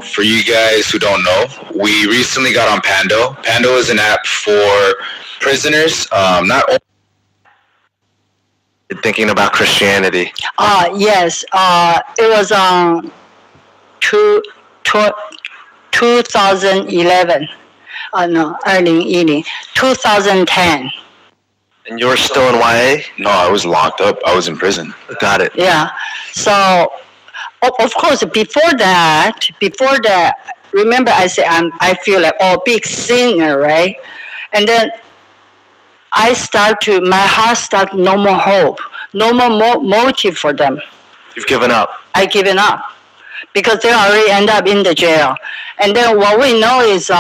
For you guys who don't know, we recently got on Pando. Pando is an app for prisoners, not only Thinking about Christianity. Yes. It was on 2011. No, 2010. And you're still in YA? No, I was locked up. I was in prison. Got it. Yeah. So, of course, before that, remember I said I feel like big sinner, right? And then my heart start no more hope, no more motive for them. You've given up. I given up because they already end up in the jail. And then what we know is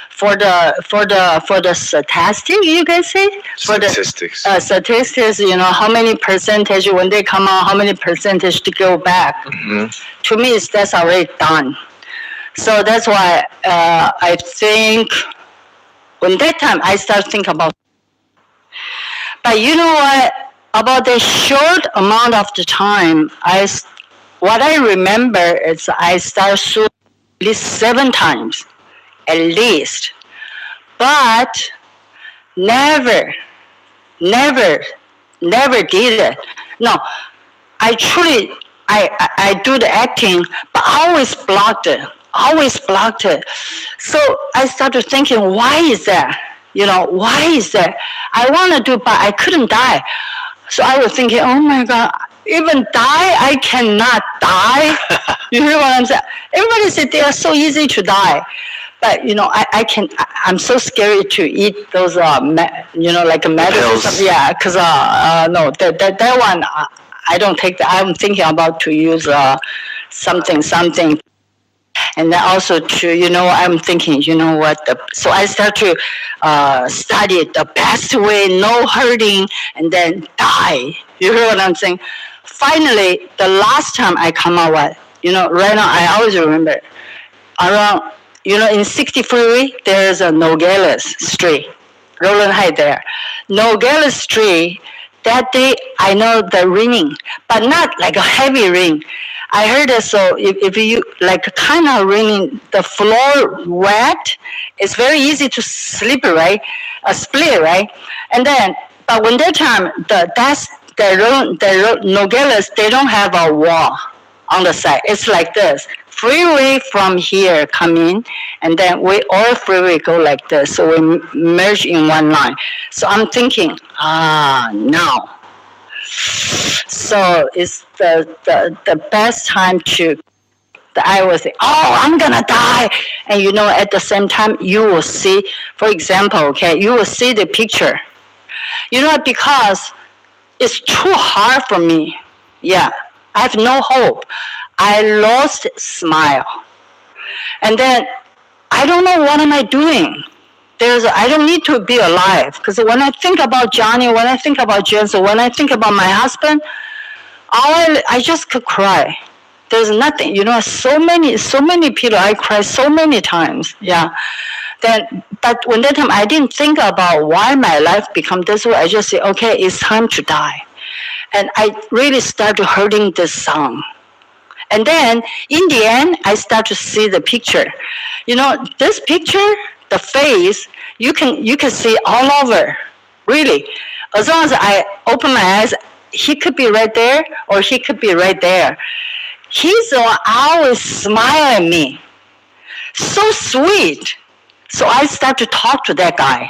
for the statistic, you can say for Statistics. the statistics, how many percentage when they come out, how many percentage to go back. Mm-hmm. To me, that's already done. So that's why I think when that time I start thinking about. But you know what? About the short amount of the time, what I remember is I started suing at least 7 times, at least. But never did it. No, I truly, I do the acting, but I always blocked it. So I started thinking, why is that? Why is that? I want to do, but I couldn't die. So I was thinking, oh my God, even die, I cannot die. You hear what I'm saying? Everybody said they are so easy to die. But, I'm so scared to eat those, like medicines. Yeah, because, no, that one, I don't take that. I'm thinking about to use something. And then also I'm thinking, so I start to study the best way, no hurting, and then die. You hear what I'm saying? Finally, the last time I come out, right now I always remember, around, in 60 freeway, there's a Nogales Street, Roland Heights there. Nogales Street, that day I know the raining, but not like a heavy rain. I heard it, so if you like kind of raining, the floor wet, it's very easy to slip, right? Split, right? And then, but when that time, the Nogales, they don't have a wall on the side. It's like this. Freeway from here come in, and then all freeway go like this. So we merge in one line. So I'm thinking, no. So it's the best time I will say, I'm gonna die. And at the same time, you will see, for example, okay, you will see the picture. Because it's too hard for me. Yeah, I have no hope. I lost smile. And then I don't know what am I doing. I don't need to be alive, because when I think about Johnny, when I think about James, when I think about my husband, I just could cry. There's nothing, so many people, I cry so many times. Yeah. But when that time I didn't think about why my life become this way. I just say, okay, it's time to die. And I really started hurting this song. And then in the end, I start to see the picture. This picture, the face, you can see all over, really. As long as I open my eyes, he could be right there or he could be right there. He's the one always smile at me. So sweet. So I start to talk to that guy.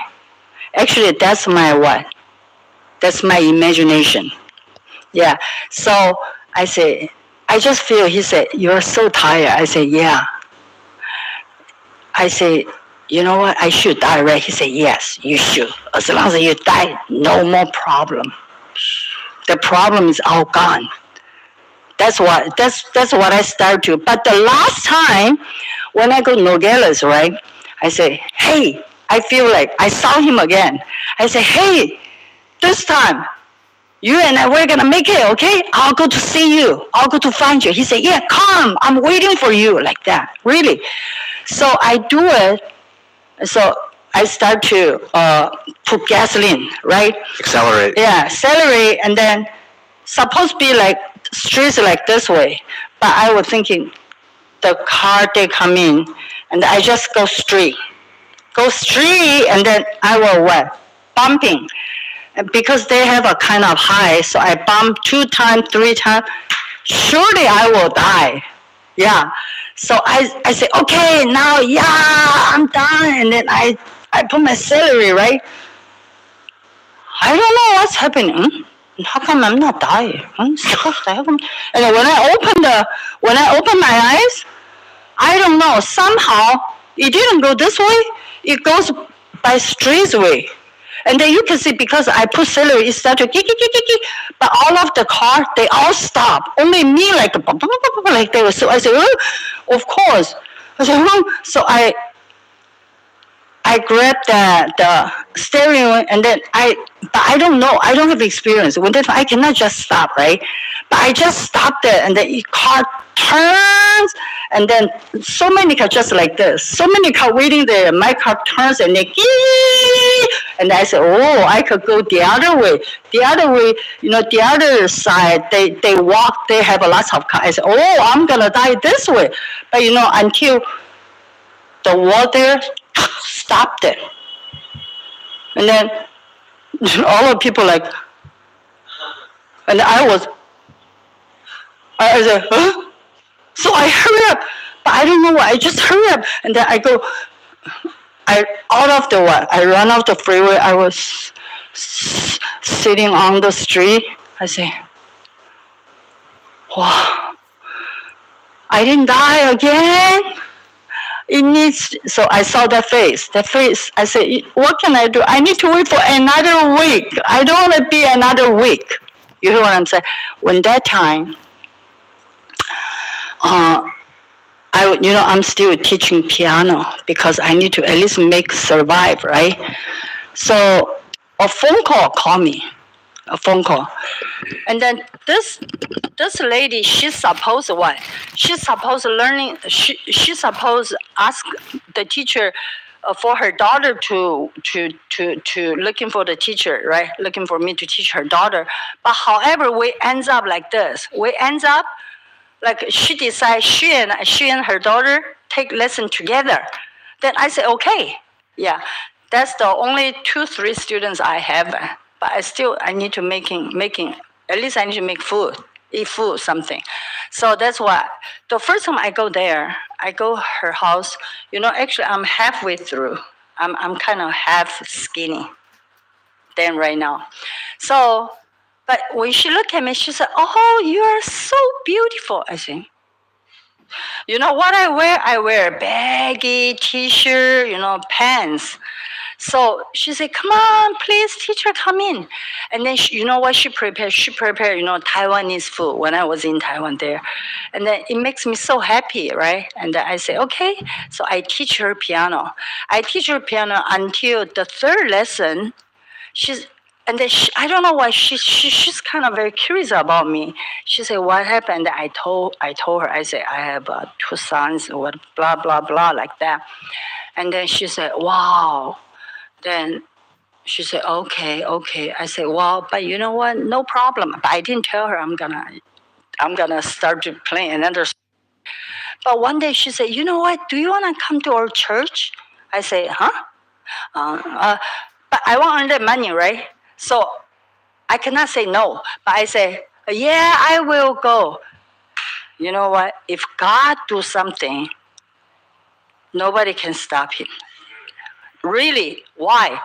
Actually, that's my what? That's my imagination. Yeah. So I say, I just feel, he said, you're so tired. I say, yeah. I say, you know what? I should die, right? He said, yes, you should. As long as you die, no more problem. The problem is all gone. That's what I start to. But the last time when I go to Nogales, right? I say, hey, I feel like I saw him again. I say, hey, this time you and I, we're gonna make it, okay? I'll go to see you. I'll go to find you. He said, yeah, come. I'm waiting for you, like that. Really. So I do it. So I start to put gasoline, right? Accelerate. Yeah, accelerate, and then supposed to be like streets like this way, but I was thinking the car they come in, and I just go straight, and then I will what? Bumping, and because they have a kind of high, so I bump 2 times, 3 times. Surely I will die. Yeah. So I say, okay, now, yeah, I'm done. And then I put my salary, right? I don't know what's happening. How come I'm not dying? Supposed to happen. And then when I open my eyes, I don't know. Somehow it didn't go this way. It goes by straight way. And then you can see because I put celery, it started but all of the car, they all stop. Only me like they were. So I said, oh, of course. I said, oh. So I grabbed the steering wheel and then but I don't know. I don't have experience. When that I cannot just stop, right? But I just stopped there and the car turns and then so many cars just like this. So many cars waiting there. My car turns and they and I said, oh, I could go the other way. The other way, the other side, they walk, they have a lot of cars. I said, oh, I'm gonna die this way. But until the water stopped it. And then all the people like, and I said, huh? So I hurry up, but I don't know why. I just hurry up, and then I run off the freeway. I was sitting on the street. I say, wow, I didn't die again. So I saw that face. I said, what can I do? I need to wait for another week. I don't want to be another week. You know what I'm saying? When that time, I'm still teaching piano because I need to at least survive, right? So a phone call called me. A phone call. And then this lady, she's supposed what? She's supposed she's supposed ask the teacher for her daughter to looking for the teacher, right? Looking for me to teach her daughter. But however, we ends up like this. We ends up like she decides she and her daughter take lesson together. Then I say, okay, yeah, that's the only 2-3 students I have. But I need to making at least I need to make food, eat food, something. So that's why the first time I go there, I go her house. Actually I'm halfway through. I'm kind of half skinny. Then right now, so but when she looked at me, she said, "Oh, you are so beautiful." I think. You know what I wear? I wear baggy t-shirt, pants. So she said, come on, please, teacher, come in. And then, you know what she prepared? She prepared, Taiwanese food when I was in Taiwan there. And then it makes me so happy, right? And then I say, okay. So I teach her piano. I teach her piano until the 3rd lesson. And then I don't know why she's kind of very curious about me. She said, what happened? I told her, I said, I have 2 sons, what, blah, blah, blah, like that. And then she said, wow. Then she said, okay. I said, well, but you know what? No problem. But I didn't tell her I'm gonna start to play another. But one day she said, you know what? Do you want to come to our church? I say, huh? But I want the money, right? So I cannot say no. But I say, yeah, I will go. You know what? If God do something, nobody can stop him. Really? Why?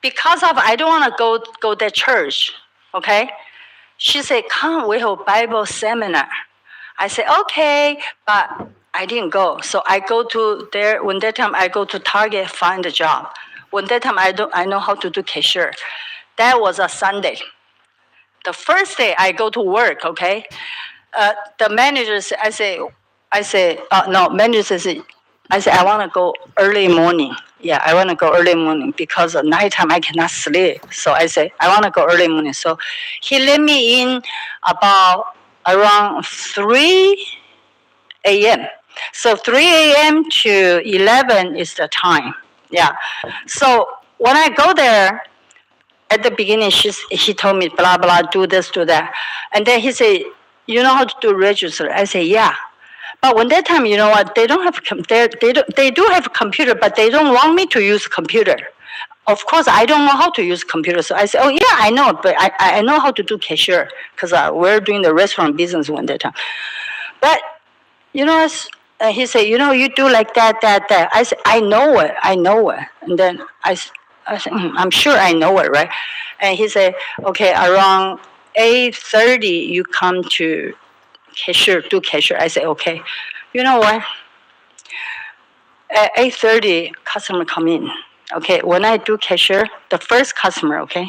Because of I don't want to go to church. Okay? She said, come, we have Bible seminar. I said, okay, but I didn't go. So I go to there. When that time I go to Target, find a job. When that time I know how to do cashier. That was a Sunday. The first day I go to work, okay? The manager said, manager said, I want to go early morning. Yeah, I want to go early morning because at nighttime I cannot sleep. So I say, I want to go early morning. So he let me in about around 3 a.m. So 3 a.m. to 11 is the time. Yeah. So when I go there, at the beginning, he told me, blah, blah, do this, do that. And then he said, you know how to do register? I say, yeah. But when that time, you know what, they don't have, they do have a computer, but they don't want me to use computer. Of course, I don't know how to use computer. So I say, oh, yeah, I know, but I know how to do cashier because we're doing the restaurant business when that time. But, And he said, you do like that, that, that. I said, I know it. And then I said, I'm sure I know it, right? And he said, okay, around 8:30, you come to do cashier. I said, okay. You know what? At 8:30, customer come in. Okay, when I do cashier, the first customer, okay,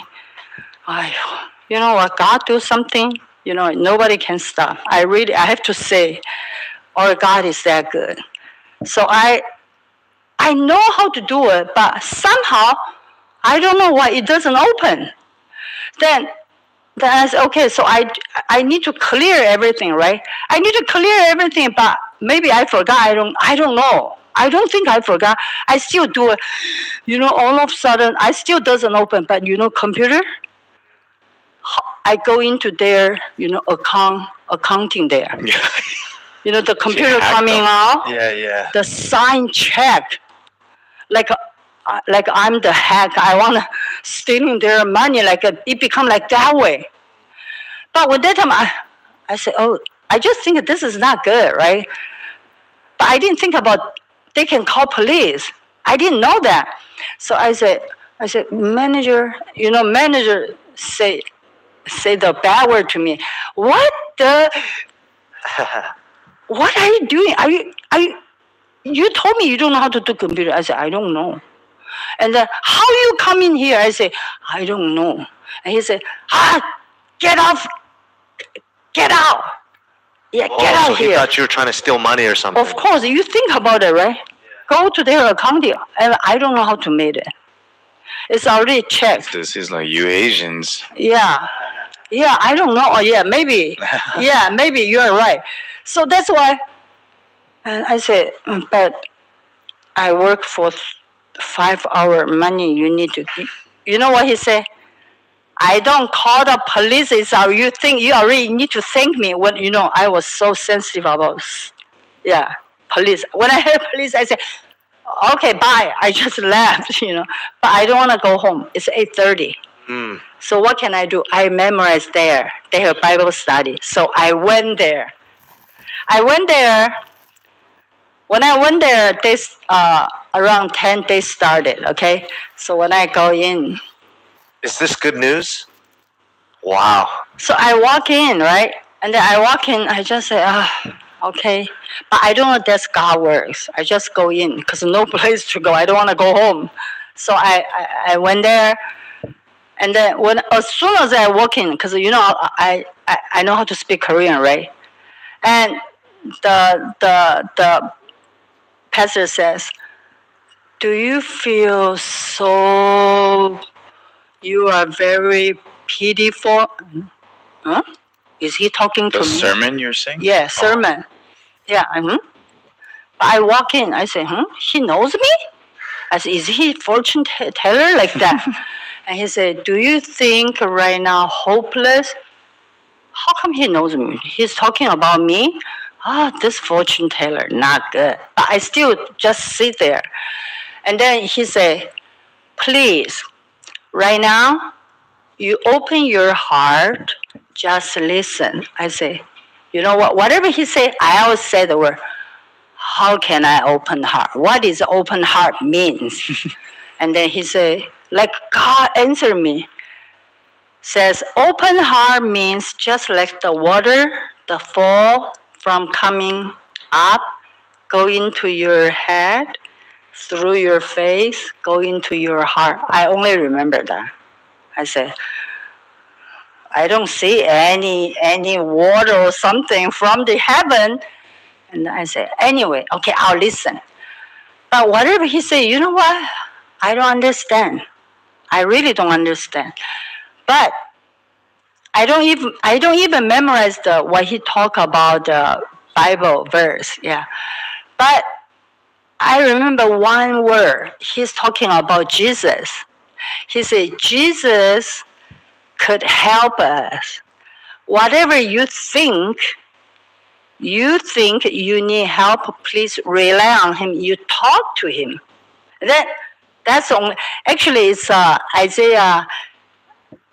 you know what? God do something. Nobody can stop. I have to say, our God is that good. So I know how to do it, but somehow I don't know why it doesn't open. Then I said, okay, so I need to clear everything, right? I need to clear everything, but maybe I forgot. I don't know. I don't think I forgot. I still do it. All of a sudden I still doesn't open. But computer, I go into their accounting there. The computer coming out. Yeah. The sign check. Like I'm the hack. I wanna stealing their money. It become like that way. But with that time, I said, oh, I just think this is not good, right? But I didn't think about they can call police. I didn't know that. So I said, manager, manager say the bad word to me. What are you doing? You told me you don't know how to do computer. I said, I don't know. And then, how you come in here? I say, I don't know. And he said, get out. Yeah, get out so here. He thought you were trying to steal money or something. Of course, you think about it, right? Go to their accounting. And I don't know how to make it. It's already checked. This is like you Asians. Yeah, I don't know. Oh, yeah, maybe. Yeah, maybe you're right. So that's why. And I said, but I work for 5 hour money. You need to give. You know what he said? I don't call the police. You think you already need to thank me when I was so sensitive about police. When I heard police, I said, okay, bye. I just left, But I don't want to go home. It's 8:30. So what can I do? I memorized there. They have Bible study. So I went there. When I went there, around 10 they started. Okay. So when I go in. Is this good news? Wow. So I walk in, right? And then I walk in, I just say, okay. But I don't know if that's God works. I just go in because no place to go. I don't want to go home. So I went there. And then as soon as I walk in, because I know how to speak Korean, right? And the pastor says, do you feel so you are very pitiful? Huh? Is he talking to The me? sermon you're saying? Yeah, sermon. Yeah. I walk in. I say, he knows me? I said, is he fortune teller like that? And he said, do you think right now hopeless? How come he knows me? He's talking about me? This fortune teller, not good. But I still just sit there. And then he said, please, right now, you open your heart, just listen. I say, you know what? Whatever he say, I always say the word, how can I open heart? What is open heart means? And then he say, like God answer me. Says, open heart means just like the water, the fall from coming up, go into your head, through your face, go into your heart. I only remember that. I said, I don't see any water or something from the heaven. And I said, anyway, okay, I'll listen. But whatever he said, you know what? I don't understand. I really don't understand. But I don't even memorize what he talk about the Bible verse. Yeah. But I remember one word. He's talking about Jesus. He said, Jesus could help us. Whatever you think you need help, please rely on him. You talk to him. That's only. Actually, it's Isaiah.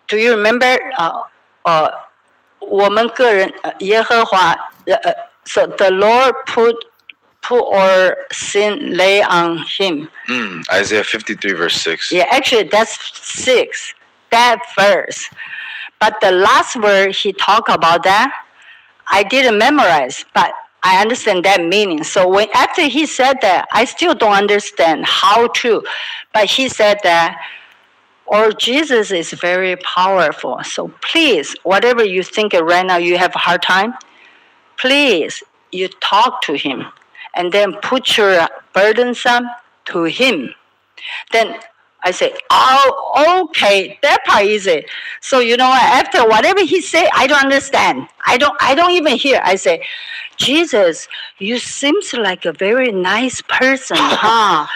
Do you remember? 我们个人耶和华 so the Lord put put our sin lay on him. Isaiah 53 verse 6. Yeah, actually that's 6, that verse. But the last word he talked about that, I didn't memorize, but I understand that meaning. So when after he said that, I still don't understand how to, but he said that, or Jesus is very powerful. So please, whatever you think right now you have a hard time, please, you talk to him and then put your burdensome to him. Then I say, oh, okay, that part is it. So you know, after whatever he say, I don't understand. I don't even hear. I say, Jesus, you seems like a very nice person, huh?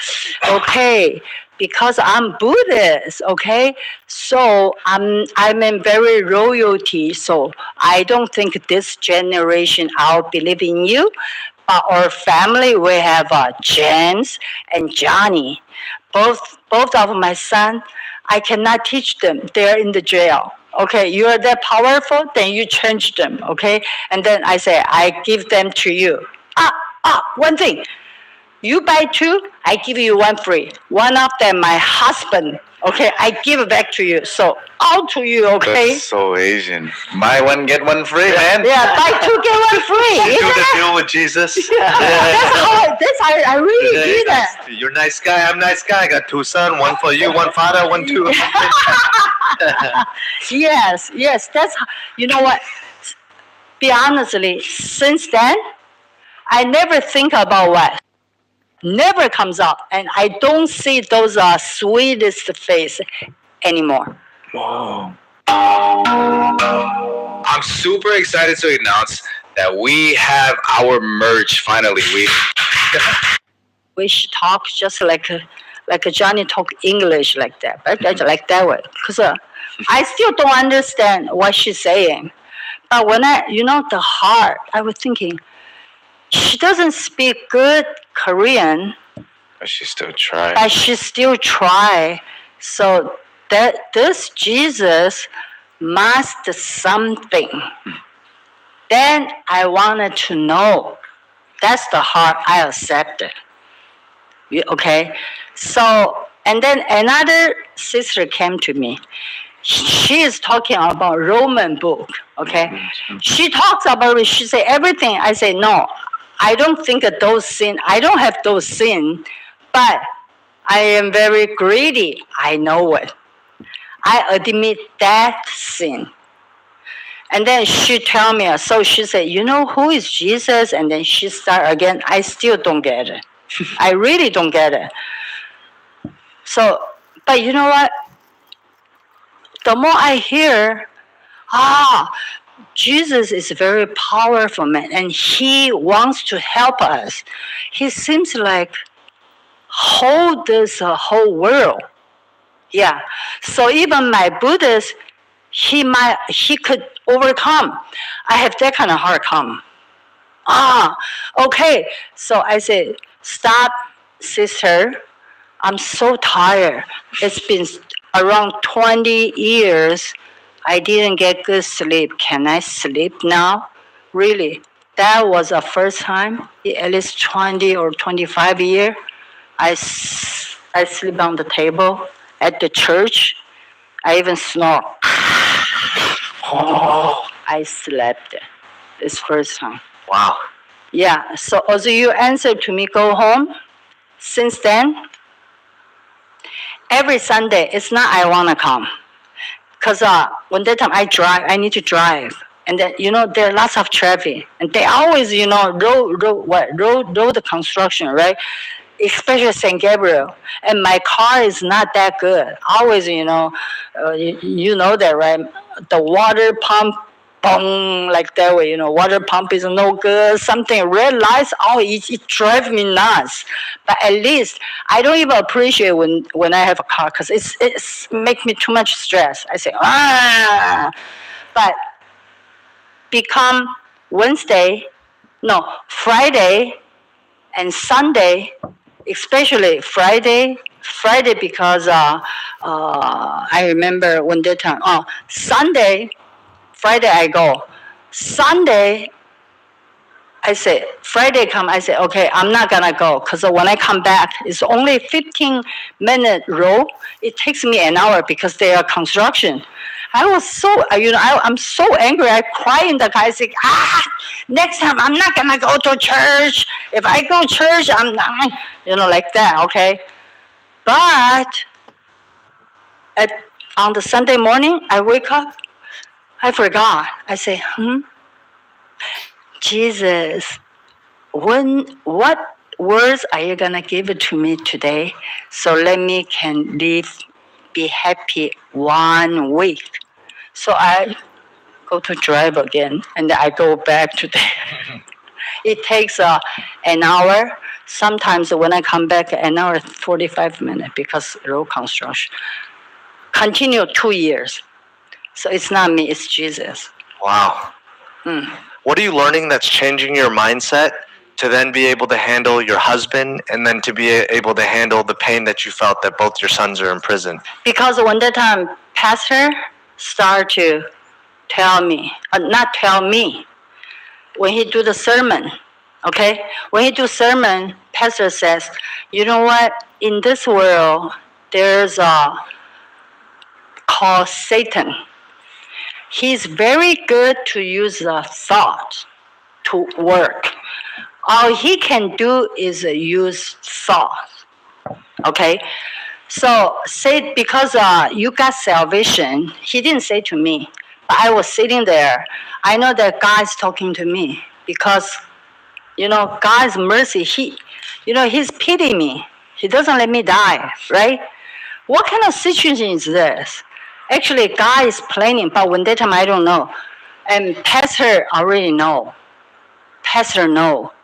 Okay, because I'm Buddhist, okay? So I'm in very royalty, so I don't think this generation I'll believe in you. But our family, we have James and Johnny. Both of my son, I cannot teach them. They're in the jail. Okay, you are that powerful, then you change them, okay? And then I say, I give them to you. One thing. You buy 2, I give you 1 free. One of them, my husband, okay, I give it back to you. So, all to you, okay? That's so Asian. Buy one, get one free, man. Yeah, buy 2, get 1 free. Do Isn't the that? deal with Jesus. That's how I really do that. You're a nice guy, I'm a nice guy. I got 2 sons, 1 for you, 1 father, 1 2. Yes, that's how, you know what? Be honestly, since then, I never think about what. Never comes out, and I don't see those sweetest face anymore. Whoa. I'm super excited to announce that we have our merch finally. We should talk just like Johnny talk English like that, but like that way. Because I still don't understand what she's saying. But when the heart, I was thinking, she doesn't speak good Korean, But she still tried. but she still try. So that this Jesus must something. Then I wanted to know. That's the heart I accepted. Okay? So, and then another sister came to me. She is talking about Roman book, okay? She talks about it, she say everything. I say, no, I don't think that those sin, I don't have those sin, but I am very greedy. I know it. I admit that sin. And then she tell me, so she said, you know who is Jesus? And then she start again. I still don't get it. I really don't get it. So, but you know what? The more I hear, Jesus is a very powerful man and he wants to help us. He seems like hold this whole world. Yeah. So even my Buddhist, he could overcome. I have that kind of hard come. Okay. So I said, stop, sister. I'm so tired. It's been around 20 years. I didn't get good sleep. Can I sleep now? Really? That was the first time, at least 20 or 25 years, I sleep on the table at the church. I even snore. I slept. This first time. Wow. Yeah, so also you answered to me, go home. Since then, every Sunday, it's not I want to come. Because when that time I drive, I need to drive. And then, there are lots of traffic. And they always, road the construction, right? Especially St. Gabriel. And my car is not that good. Always, you know that, right? The water pump, boom, like that way, water pump is no good. Something, red lights, it drives me nuts. But at least, I don't even appreciate when I have a car because it's make me too much stress. I say, But become Friday and Sunday, especially Friday because I remember when that time. Friday I go. Sunday I say, Friday come, I say, okay, I'm not gonna go, because when I come back, it's only 15-minute road. It takes me an hour because they are construction. I was so, I'm so angry. I cry in the car. I say, next time I'm not gonna go to church. If I go to church, I'm not, like that, okay? But on the Sunday morning, I wake up, I forgot. I say, Jesus, what words are you gonna give it to me today, so let me can be happy 1 week? So I go to drive again, and I go back to there. It takes an hour. Sometimes when I come back, an hour 45 minutes because road construction. Continue 2 years. So it's not me, it's Jesus. Wow. What are you learning that's changing your mindset to then be able to handle your husband and then to be able to handle the pain that you felt that both your sons are in prison? Because when that time, pastor started to tell me, not tell me, when he do the sermon, okay? When he do sermon, pastor says, you know what? In this world, there's called Satan. He's very good to use the thought to work. All he can do is use thought. Okay? So say because you got salvation, he didn't say to me, but I was sitting there. I know that God is talking to me because, God's mercy, he's pitying me. He doesn't let me die, right? What kind of situation is this? Actually, God is planning, but when that time I don't know. And pastor already know. Pastor know.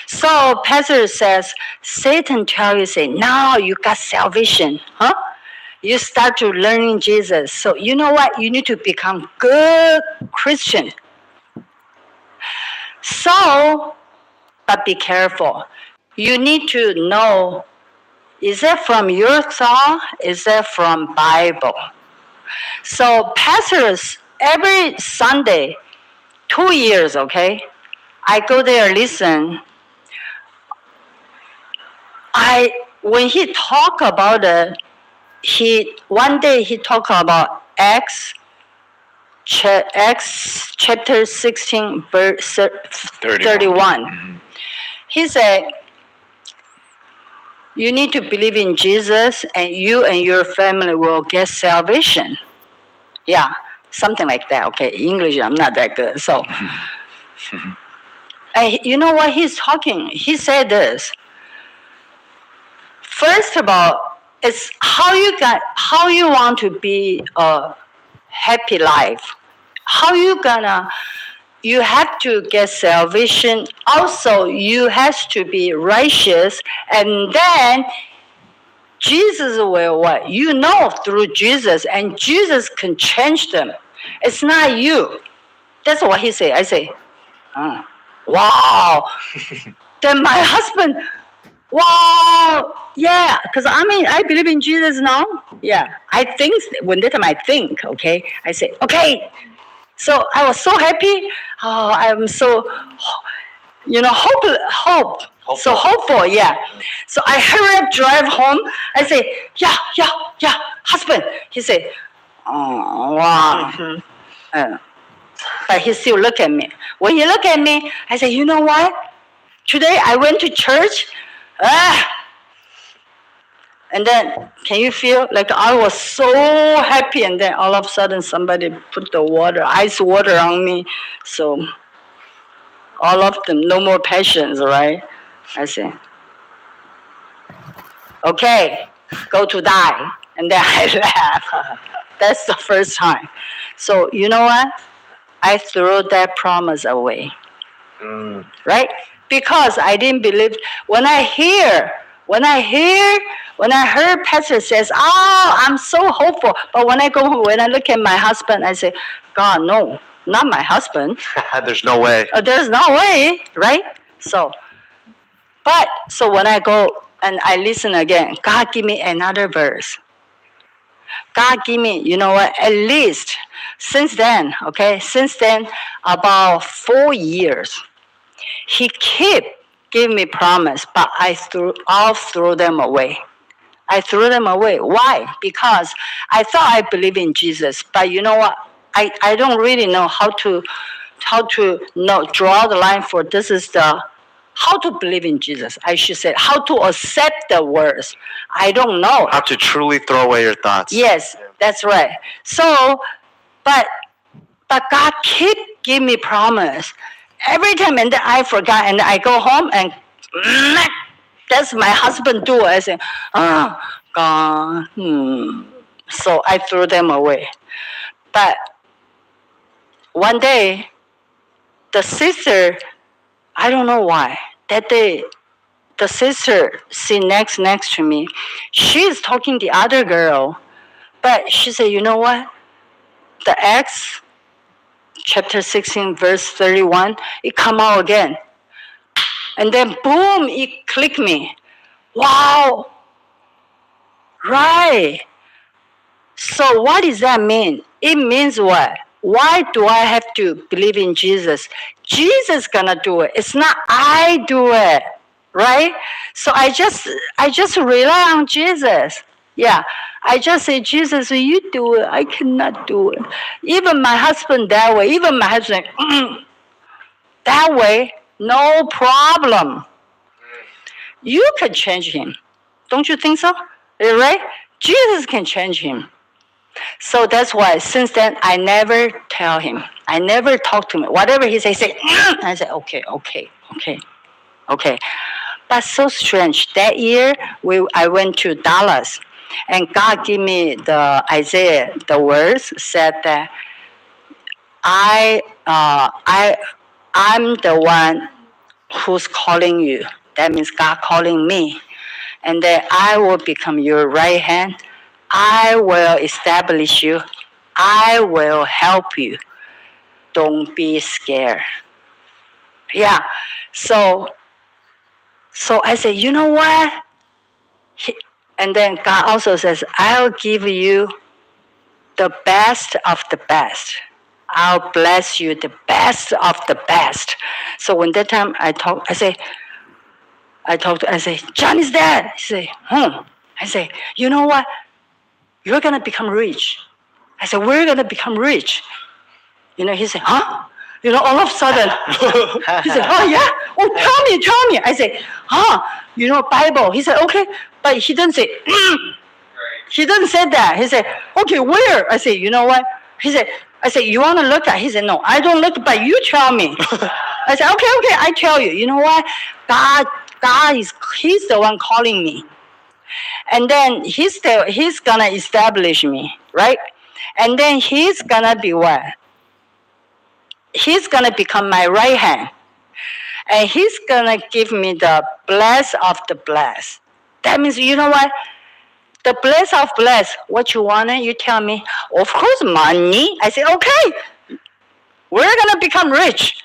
So pastor says, Satan tell you, say, now you got salvation, huh? You start to learning Jesus. So you know what? You need to become good Christian. So, but be careful. You need to know, is that from your thought? Is that from Bible? So pastors, every Sunday, 2 years, okay? I go there, listen. When he talk about it, one day he talk about Acts chapter 16, verse 31. He said, you need to believe in Jesus and you and your family will get salvation. Yeah, something like that. Okay, English, I'm not that good. So, and you know what he's talking? He said this. First of all, it's how you want to be a happy life. How you have to get salvation. Also, you have to be righteous, and then Jesus will what? Through Jesus, and Jesus can change them. It's not you. That's what he say. I say, wow. Then my husband, wow, yeah, because I believe in Jesus now. Yeah, I think when that time I think, okay, I say, okay. So I was so happy. Oh, I'm so, hope. So hopeful, yeah. So I hurry up, drive home. I say, yeah, husband. He say, oh, wow. But he still look at me. When he look at me, I say, you know what? Today I went to church. And then, can you feel like I was so happy, and then all of a sudden somebody put the ice water on me. So all of them, no more patience, right? I say, okay, go to die. And then I laugh. That's the first time. So you know what? I threw that promise away. Right? Because I didn't believe. When I heard pastor says, oh, I'm so hopeful. But when I go home, when I look at my husband, I say, God, no, not my husband. There's no way. There's no way, right? So when I go and I listen again, God give me another verse. God give me, you know what, at least since then, about 4 years, He kept giving me promise, but I threw them away. I threw them away. Why? Because I thought I believe in Jesus, but you know what? I don't really know how to draw the line for this is the how to believe in Jesus. I should say how to accept the words. I don't know. How to truly throw away your thoughts. Yes, that's right. So, but God keep give me promise every time, and then I forgot, and I go home and that's my husband do. I say, oh God. So I threw them away. But one day, the sister, I don't know why, that day, the sister sit next to me. She's talking the other girl, but she said, you know what? The Acts chapter 16 verse 31, it come out again. And then boom, it clicked me. Wow, right. So what does that mean? It means what? Why do I have to believe in Jesus? Jesus gonna do it. It's not I do it, right? So I just rely on Jesus. Yeah, I just say, Jesus, you do it. I cannot do it. Even my husband that way. Even my husband that way. No problem. You can change him. Don't you think so? Right? Jesus can change him. So that's why since then I never tell him. I never talk to him. Whatever he say, I say, okay. But so strange. That year I went to Dallas, and God gave me the Isaiah. The words said that I'm the one who's calling you. That means God calling me, and that I will become your right hand. I will establish you. I will help you. Don't be scared. Yeah. So I said, you know what? And then God also says, I'll give you the best of the best. I'll bless you the best of the best. So when that time I say, Johnny's dad. He say, I say, you know what? You're gonna become rich. I said, we're gonna become rich. He said, huh? All of a sudden, he said, oh yeah? Oh, tell me. I said, Bible. He said, okay. But he didn't say, he didn't say that. He said, okay, where? I said, you know what? I said, you want to look at? He said, no, I don't look, but you tell me. I said, okay, I tell you. You know what? He's the one calling me. And then he's gonna establish me, right? And then he's gonna be what? He's gonna become my right hand. And he's gonna give me the bless of the bless. That means, you know what? The bless of bless. What you want? You tell me. Of course, money. I say, okay. We're gonna become rich.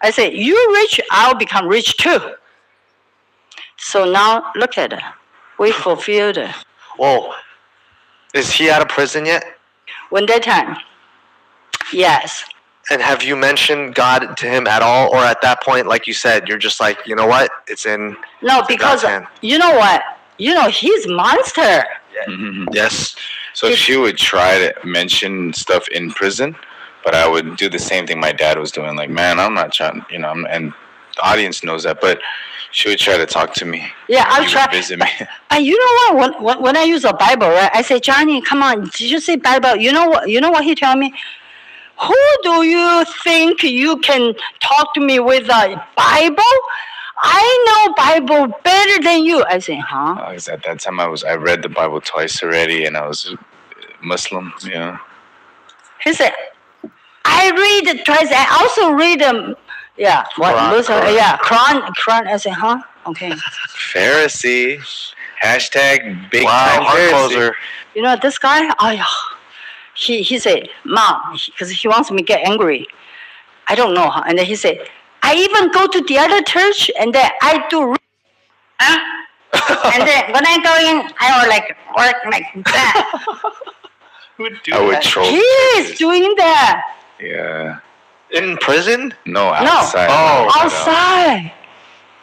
I say, you rich, I'll become rich too. So now look at it. We fulfilled it. Whoa. Is he out of prison yet? When that time, yes. And have you mentioned God to him at all? Or at that point, like you said, you're just like, you know what? It's in No, because God's hand. You know what? He's monster. Mm-hmm. Yes. So she would try to mention stuff in prison, but I would do the same thing my dad was doing. Like, man, I'm not trying, and the audience knows that, but she would try to talk to me. Yeah, I'll try. Visit me. But you know what? When I use a Bible, right? I say, Johnny, come on, did you say Bible? You know what? You know what he tell me? Who do you think you can talk to me with a Bible? I know Bible better than you. I say, huh? Because at that time I read the Bible twice already, and I was Muslim. He said, I read it twice. I also read them. Yeah, what? Quran. Yeah, Quran. I said, huh? Okay. Pharisee. Hashtag big Wow, time heart Pharisee. closer. This guy, he said, Mom, because he wants me to get angry. I don't know. And then he said, I even go to the other church, and then I do. And then when I go in, I will like work like that. I would troll. He is doing that. Yeah. In prison? No, outside. Oh. Outside.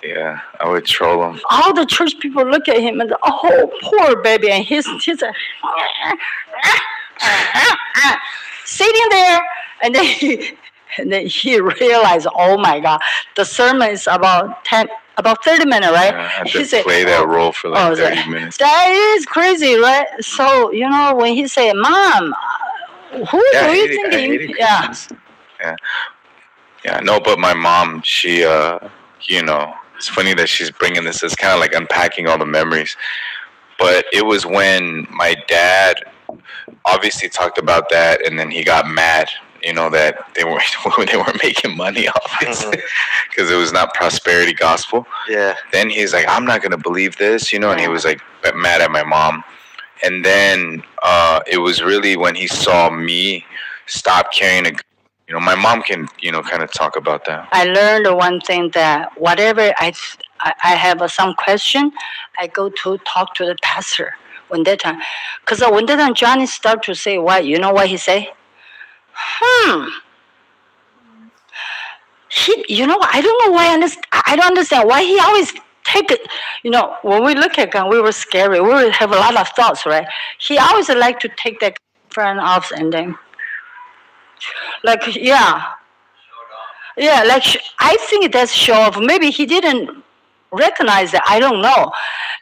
Yeah, I would troll him. All the church people look at him and oh, poor baby, and he's sitting there, and then he realized, oh my God, the sermon is about 30 minutes, right? Yeah, I had He to said, play that role for like oh, 30 minutes. that is crazy, right? So when he said, "Mom, who Yeah, do you I think?" hated Yeah. Christians. Yeah, no, but my mom, she, it's funny that she's bringing this. It's kind of like unpacking all the memories. But it was when my dad obviously talked about that, and then he got mad, that they weren't making money off it because it was not prosperity gospel. Yeah. Then he's like, I'm not gonna believe this, and he was like mad at my mom. And then it was really when he saw me stop carrying a. My mom can, kind of talk about that. I learned one thing that whatever I have some question, I go to talk to the pastor when that time. Because when that time Johnny start to say what, you know what he say? I don't know why I don't understand why he always take it. When we look at him, we were scary. We would have a lot of thoughts, right? He always like to take that friend off and then, like, yeah, like I think that's show off. Maybe he didn't recognize it. I don't know.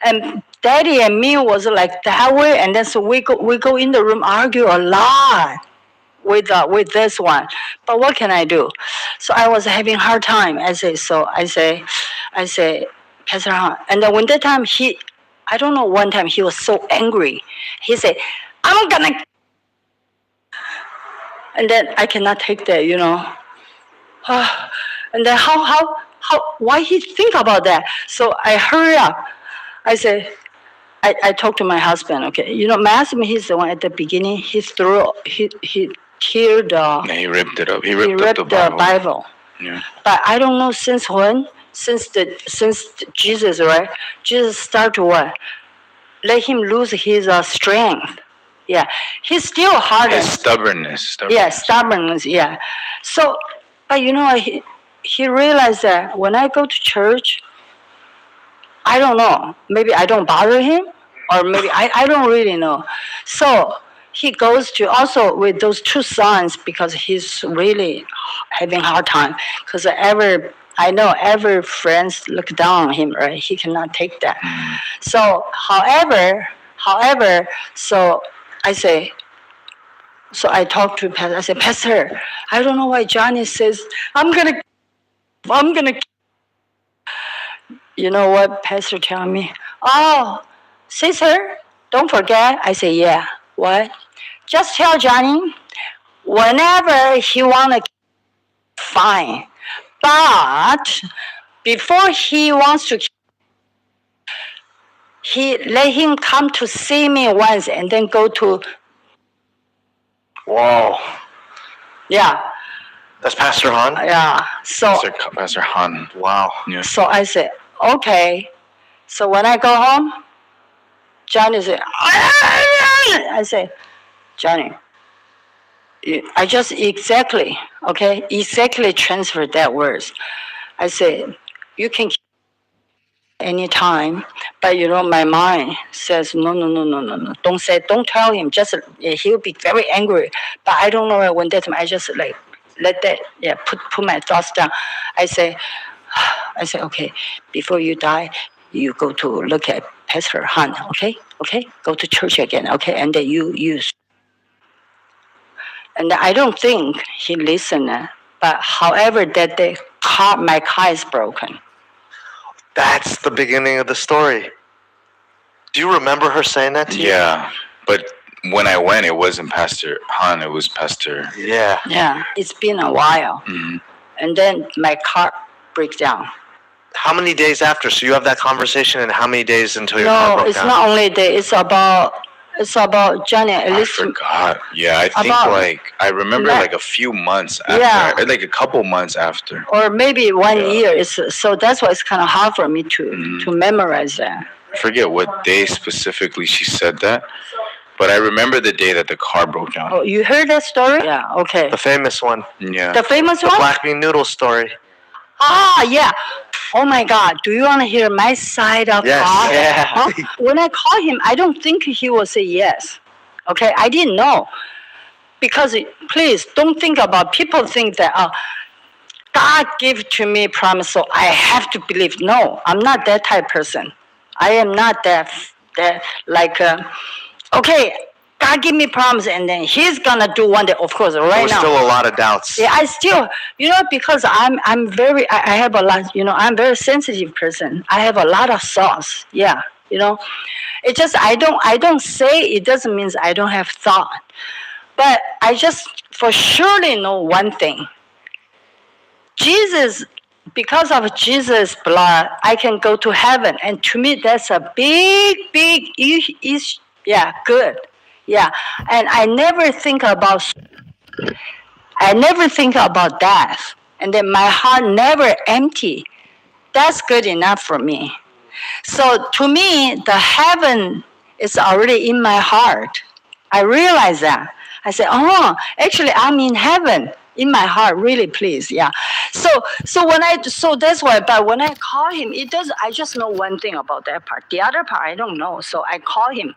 And Daddy and me was like that way, and then so we go in the room, argue a lot with this one. But what can I do? So I was having hard time. I say, Pastor Han. And then when that time I don't know, one time he was so angry. He said, I'm gonna. And then I cannot take that, and then why he think about that? So I hurry up. I say, I talked to my husband. Okay, my husband, he's the one at the beginning. He teared. He ripped it up. He He ripped up the Bible. Yeah. But I don't know since when. Since Jesus, right? Jesus start to what? Let him lose his strength. Yeah, he's still hardened. His stubbornness. Yeah, stubbornness. Yeah. So, but he realized that when I go to church, I don't know. Maybe I don't bother him, or maybe I don't really know. So he goes to also with those two sons because he's really having a hard time. Because I know every friends look down on him, right? He cannot take that. So, however, so I say. So I talked to Pastor. I said, Pastor, I don't know why Johnny says I'm gonna. You know what Pastor tell me? Oh, sister, don't forget. I say, yeah. What? Just tell Johnny whenever he wanna, fine. But before he wants to, he let him come to see me once and then go to. Whoa. Yeah. That's Pastor Han? Yeah. So Pastor Han. Wow. Yeah. So I said, okay. So when I go home, Johnny said, I say, Johnny, I just exactly transferred that words. I said, you can keep anytime, but my mind says, no. Don't tell him. Just he'll be very angry. But I don't know when that time. I just like let that put my thoughts down. I say, okay, before you die, you go to look at Pastor Han. Okay, go to church again. Okay, and then you use. And I don't think he listened. But however, that day my car is broken. That's the beginning of the story. Do you remember her saying that to you? Yeah, but when I went, it wasn't Pastor Han. It was Pastor. Yeah. Yeah, it's been a while. Mm-hmm. And then my car breaks down. How many days after? So you have that conversation, and how many days until your car broke down? No, it's not only day. It's about Johnny. At least I forgot. Yeah, I think I remember like a few months after. Yeah. Or like a couple months after. Or maybe 1 year. So that's why it's kind of hard for me to memorize that. I forget what day specifically she said that, But I remember the day that the car broke down. Oh, you heard that story? Yeah. Okay. The famous one. Yeah. The famous The one? black bean noodle story. Ah, yeah. Oh my God. Do you want to hear my side of Yes. God? Yeah. Huh? When I call him, I don't think he will say yes. Okay. I didn't know. Because please don't think about people think that God gave to me promise, so I have to believe. No, I'm not that type person. I am not that like okay, God give me promise and then He's gonna do one day. Of course, There right was now. still a lot of doubts. Yeah, I still, because I'm very, I have a lot, I'm a very sensitive person. I have a lot of thoughts. Yeah, it just I don't say it doesn't mean I don't have thought, but I just for surely know one thing. Jesus, because of Jesus' blood, I can go to heaven, and to me that's a big is yeah, good, yeah, and I never think about death, and then my heart never empty. That's good enough for me. So to me, the heaven is already in my heart. I realize that. I say, oh, actually, I'm in heaven in my heart. Really, please, yeah. So that's why. But when I call him, it does. I just know one thing about that part. The other part, I don't know. So I call him.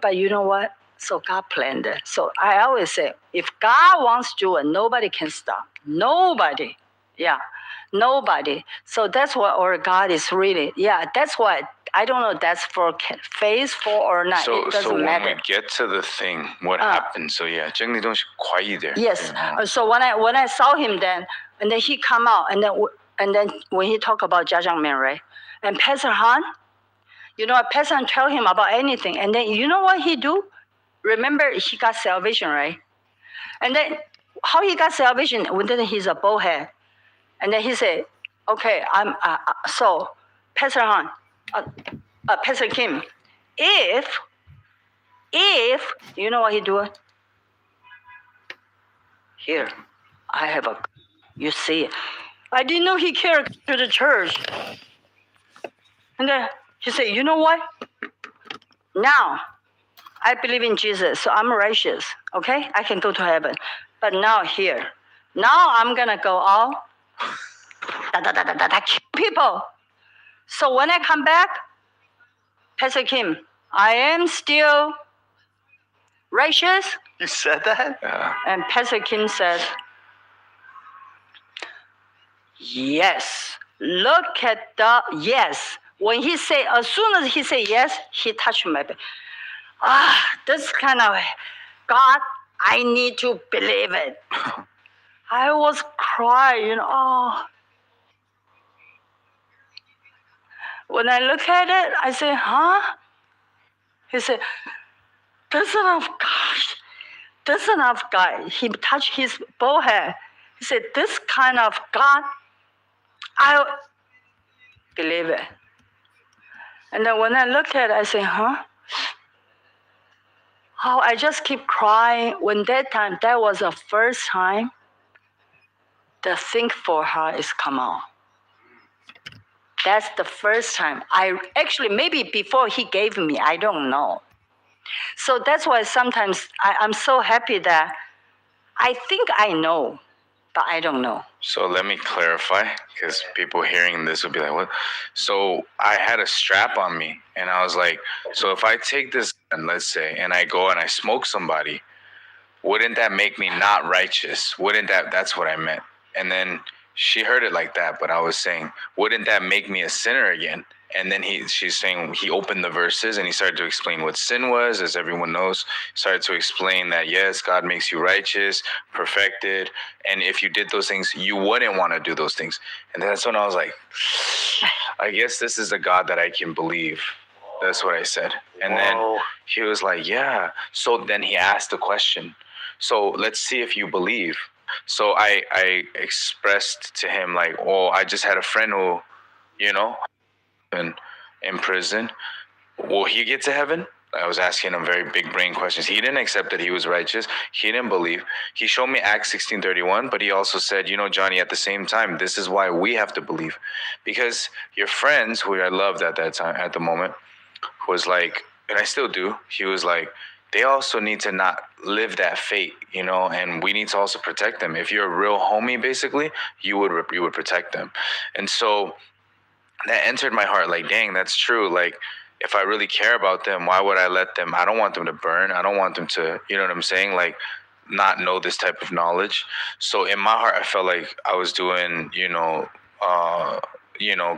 But you know what? So God planned it. So I always say, if God wants to do it, nobody can stop. Nobody. Yeah. Nobody. So that's what our God is really. Yeah. That's why I don't know. That's for phase 4 or not. So, it doesn't so when matter. we get to the thing, what happened? So yeah, 整理东西快一点. Yes. So when I saw him then, and then he come out, and then when he talk about judgment, right? And Pastor Han, Pastor Han tell him about anything, and then you know what he do? Remember, he got salvation, right? And then how he got salvation? When then he's a bowhead, and then he said, "Okay, I'm so Pastor Han, Pastor Kim, if you know what he do? Here, I have a. You see, I didn't know he cared to the church, and then he said, "You know what? Now." I believe in Jesus, so I'm righteous, okay? I can go to heaven. But now I'm going to go out, kill people. So when I come back, Pastor Kim, I am still righteous. You said that? Yeah. And Pastor Kim said, yes. Look at the yes. When he say, as soon as he say yes, he touched my back. This kind of God, I need to believe it. I was crying, When I look at it, I say, huh? He said, this son of God. He touched his forehead. He said, this kind of God, I believe it. And then when I look at it, I say, huh? Oh, I just keep crying. When that was the first time the thing for her is come out. That's the first time. Maybe before he gave me, I don't know. So that's why sometimes I'm so happy that I think I know, but I don't know. So let me clarify, because people hearing this will be like, what? So I had a strap on me, and I was like, so if I take this, and let's say, and I go and I smoke somebody, wouldn't that make me not righteous? That's what I meant. And then she heard it like that, but I was saying, wouldn't that make me a sinner again? And then she's saying he opened the verses and he started to explain what sin was, as everyone knows. Started to explain that yes, God makes you righteous, perfected, and if you did those things, you wouldn't want to do those things. And that's when I was like, I guess this is a God that I can believe. That's what I said. And then he was like, yeah. So then he asked the question. So let's see if you believe. So I expressed to him like, oh, I just had a friend who, in prison. Will he get to heaven? I was asking him very big brain questions. He didn't accept that he was righteous. He didn't believe. He showed me Acts 16:31, but he also said, Johnny, at the same time, this is why we have to believe. Because your friends, who I loved at that time, at the moment, was like, and I still do. He was like, they also need to not live that fate, you know, and we need to also protect them. If you're a real homie, basically, you would protect them. And so that entered my heart, like, dang, that's true. Like, if I really care about them, why would I let them? I don't want them to burn. I don't want them to, you know what I'm saying? Like, not know this type of knowledge. So in my heart, I felt like I was doing,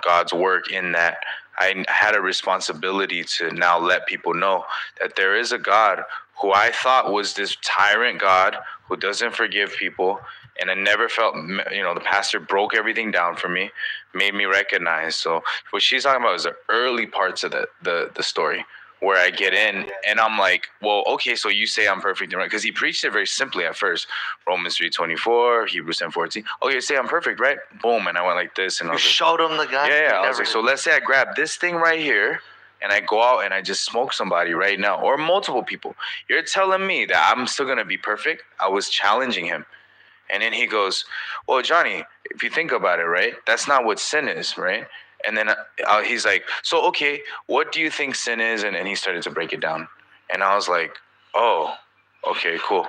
God's work in that I had a responsibility to now let people know that there is a God who I thought was this tyrant God who doesn't forgive people. And I never felt, the pastor broke everything down for me, made me recognize. So what she's talking about is the early parts of the story where I get in and I'm like, well, okay, so you say I'm perfect, right? Because he preached it very simply at first. Romans 3:24, Hebrews 10:14. Okay, say I'm perfect, right? Boom. And I went like this. And I You was like, showed him the gun. yeah. I was like, so let's say I grab this thing right here and I go out and I just smoke somebody right now or multiple people. You're telling me that I'm still going to be perfect? I was challenging him. And then he goes, well, Johnny, if you think about it, right, that's not what sin is, right? And then he's like, so, okay, what do you think sin is? And then he started to break it down. And I was like, oh, okay, cool.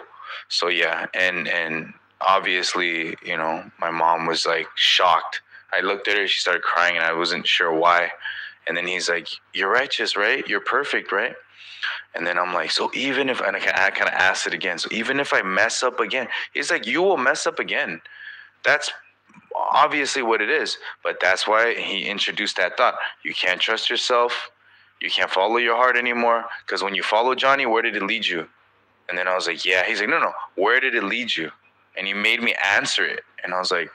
So, yeah. And obviously, my mom was like shocked. I looked at her, she started crying, and I wasn't sure why. And then he's like, you're righteous, right? You're perfect, right? And then I'm like, so even if, and I kind of asked it again, so even if I mess up again, he's like, you will mess up again. That's obviously what it is. But that's why he introduced that thought. You can't trust yourself. You can't follow your heart anymore. Because when you follow Johnny, where did it lead you? And then I was like, yeah. He's like, no. Where did it lead you? And he made me answer it. And I was like,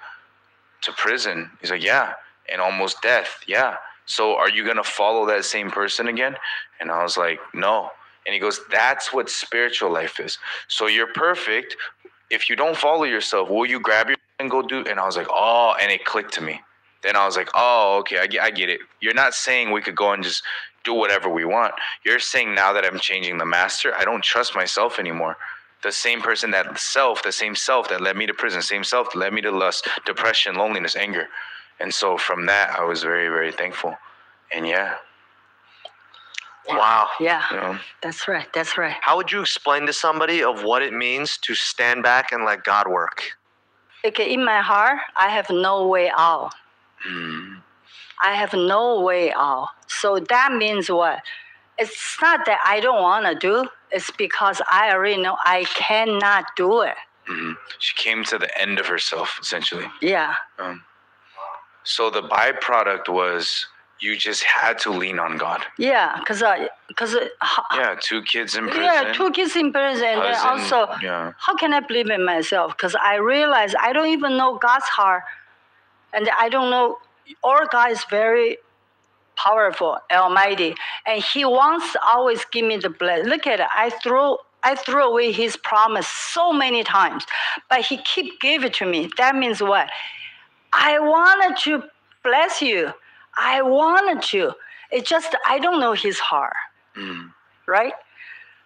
to prison. He's like, yeah. And almost death. Yeah. So are you going to follow that same person again? And I was like, no. And he goes, that's what spiritual life is. So you're perfect. If you don't follow yourself, will you grab your and go do? And I was like, oh, and it clicked to me. Then I was like, oh, okay, I get it. You're not saying we could go and just do whatever we want. You're saying now that I'm changing the master, I don't trust myself anymore. The same person, the same self that led me to prison, same self that led me to lust, depression, loneliness, anger. And so from that, I was very, very thankful. And yeah. Wow. Yeah, that's right. That's right. How would you explain to somebody of what it means to stand back and let God work? Okay, in my heart, I have no way out. I have no way out. So that means what? It's not that I don't want to do. It's because I already know I cannot do it. She came to the end of herself, essentially. Yeah. So the byproduct was you just had to lean on God. Yeah, because Yeah, 2 kids in prison. yeah, 2 kids in prison, and then Husband, also, yeah. how can I believe in myself? Because I realize I don't even know God's heart, and I don't know. Our God is very powerful, almighty, and He wants to always give me the blessing. Look at it. I threw away His promise so many times, but He keep giving it to me. That means what? I wanted to bless you. I wanted to. It's just I don't know His heart, right?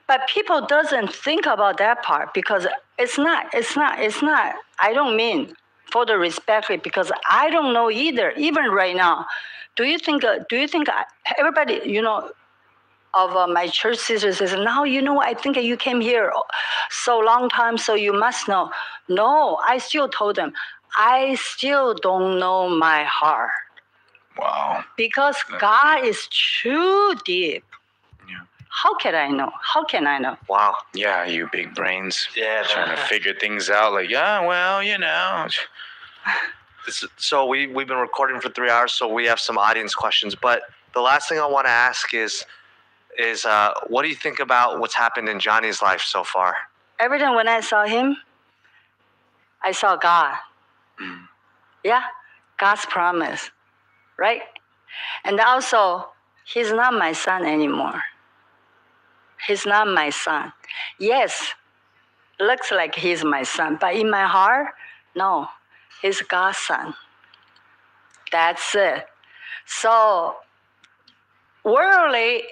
But people doesn't think about that part because it's not. I don't mean for the respect because I don't know either. Even right now, do you think everybody of my church sisters says now I think you came here so long time, so you must know. No, I still told them I still don't know my heart. Wow. Because God is too deep. Yeah. How can I know? How can I know? Wow. Yeah, you big brains. Yeah. Trying to figure things out like, yeah, well, So we've been recording for 3 hours, so we have some audience questions. But the last thing I want to ask is what do you think about what's happened in Johnny's life so far? Every time when I saw him, I saw God. Yeah, God's promise, right? And also, he's not my son anymore. He's not my son. Yes, looks like he's my son, but in my heart, no, he's God's son. That's it. So, worldly,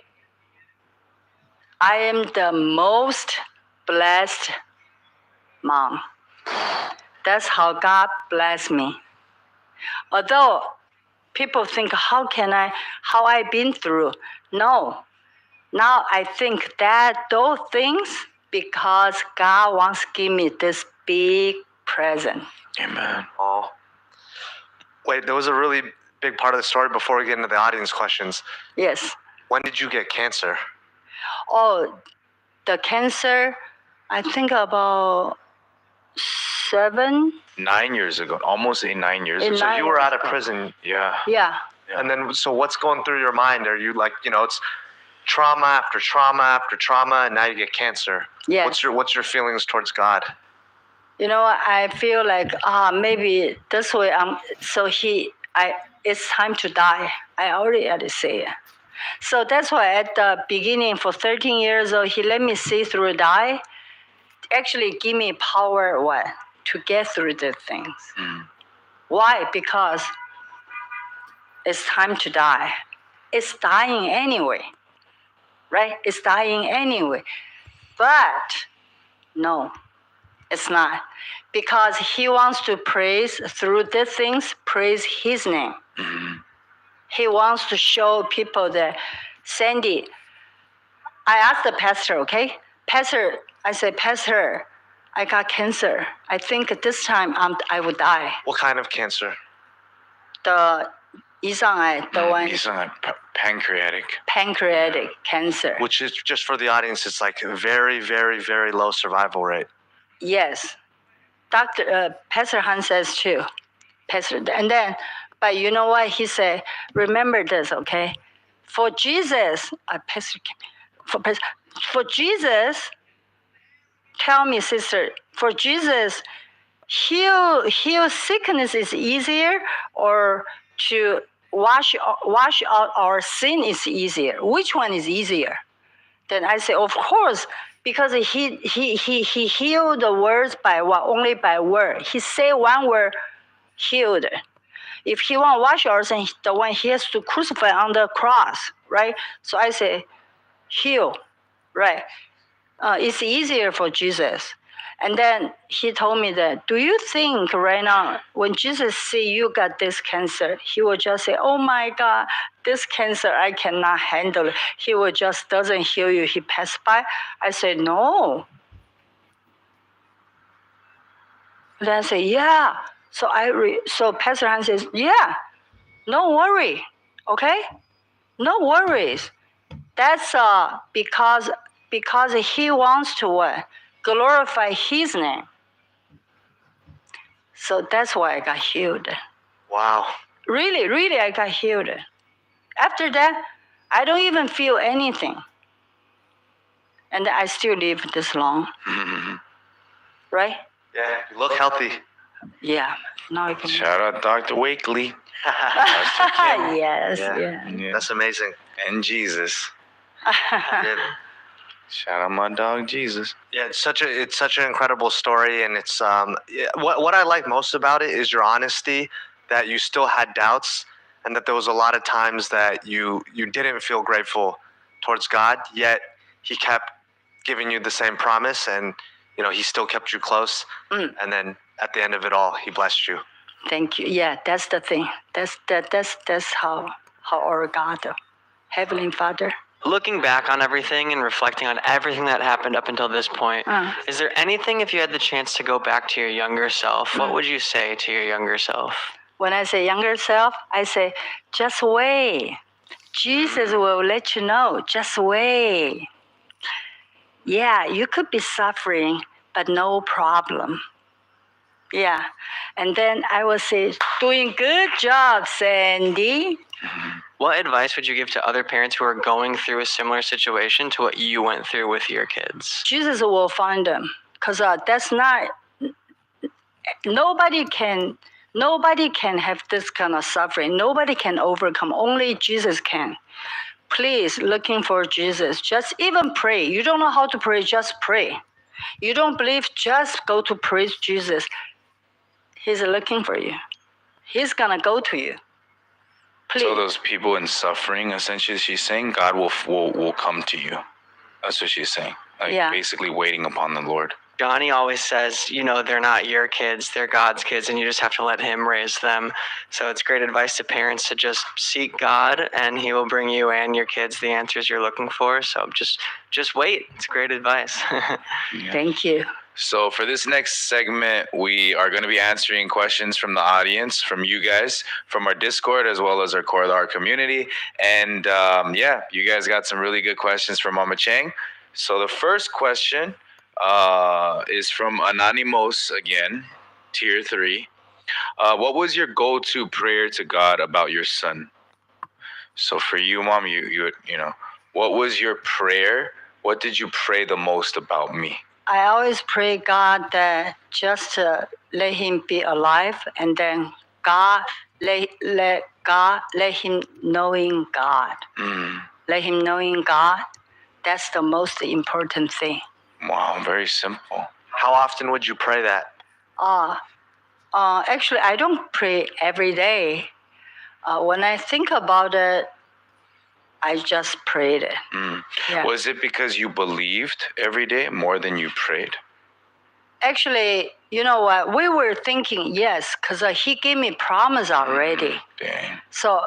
I am the most blessed mom. That's how God blessed me. Although people think, how I've been through? No, Now I think that those things because God wants to give me this big present. Amen. Oh. Wait, there was a really big part of the story before we get into the audience questions. Yes. When did you get cancer? Oh, the cancer, I think about 7. 9 years ago, almost 9 years ago. In So nine you were years out of ago. prison, Yeah. Yeah. and then so what's going through your mind? Are you like, it's trauma after trauma after trauma, and now you get cancer? Yes. What's your feelings towards God? I feel like maybe this way it's time to die. I already had to say it. So that's why at the beginning for 13 years old, he let me see through die. Actually give me power to get through the things. Why? Because it's time to die. It's dying anyway. Right? It's dying anyway. But no, it's not. Because he wants to praise through the things, praise his name. He wants to show people that, Sandy, I asked the pastor, okay? Pastor, I said, Pastor, I got cancer. I think this time I would die. What kind of cancer? The 胰脏癌, the one, He's on pancreatic. pancreatic cancer. Which is, just for the audience, it's like a very, very, very low survival rate. Yes. Pastor Han says too. But you know what? He said, remember this, okay? For Jesus, for Jesus, tell me, sister, for Jesus, heal sickness is easier, or to wash out our sin is easier? Which one is easier? Then I say, of course, because he healed the words by what? Only by word. He say one word, healed. If he want to wash our sin, the one he has to crucify on the cross, right? So I say, heal, right? It's easier for Jesus. And then he told me that, do you think right now, when Jesus see you got this cancer, he will just say, oh my God, this cancer, I cannot handle it. He will just doesn't heal you. He passed by. I said, no. Then I say, yeah. So Pastor Han says, yeah, no worry, okay? No worries. That's because he wants to what? Glorify his name. So that's why I got healed. Wow. Really, I got healed. After that, I don't even feel anything. And I still live this long. Right? Yeah, you look healthy. Yeah. Now I can. Shout out Dr. Wakely. Yes, Yeah. yeah. That's amazing. And Jesus. Yeah. Shout out my dog Jesus. Yeah, it's such an incredible story, and it's what I like most about it is your honesty, that you still had doubts, and that there was a lot of times that you didn't feel grateful towards God, yet he kept giving you the same promise, and he still kept you close, and then at the end of it all, he blessed you. Thank you. Yeah, that's the thing. That's how our God, Heavenly Father. Looking back on everything and reflecting on everything that happened up until this point, is there anything, if you had the chance to go back to your younger self, what would you say to your younger self? When I say younger self, I say, just wait. Jesus will let you know. Just wait. Yeah, you could be suffering, but no problem. Yeah. And then I will say, doing good job, Sandy. What advice would you give to other parents who are going through a similar situation to what you went through with your kids? Jesus will find them. Because that's not, nobody can have this kind of suffering. Nobody can overcome. Only Jesus can. Please, looking for Jesus. Just even pray. You don't know how to pray, just pray. You don't believe, just go to praise Jesus. He's looking for you. He's going to go to you. Please. So those people in suffering, essentially, she's saying God will come to you. That's what she's saying. Like Yeah. basically waiting upon the Lord. Johnny always says, they're not your kids, they're God's kids, and you just have to let him raise them. So it's great advice to parents to just seek God, and he will bring you and your kids the answers you're looking for. So just wait. It's great advice. Thank you. So for this next segment, we are going to be answering questions from the audience, from you guys, from our Discord, as well as our Core of the Heart community. And you guys got some really good questions from Mama Chang. So the first question is from Anonymous again, tier 3. What was your go-to prayer to God about your son? So for you, Mom, you what was your prayer? What did you pray the most about me? I always pray God that just let him be alive, and then God let him knowing God. Let him knowing God. That's the most important thing. Wow, very simple. How often would you pray that? Actually, I don't pray every day. When I think about it, I just prayed it. Yeah. Was it because you believed every day more than you prayed? Actually, you know what? We were thinking, yes, because he gave me promise already. Dang. So,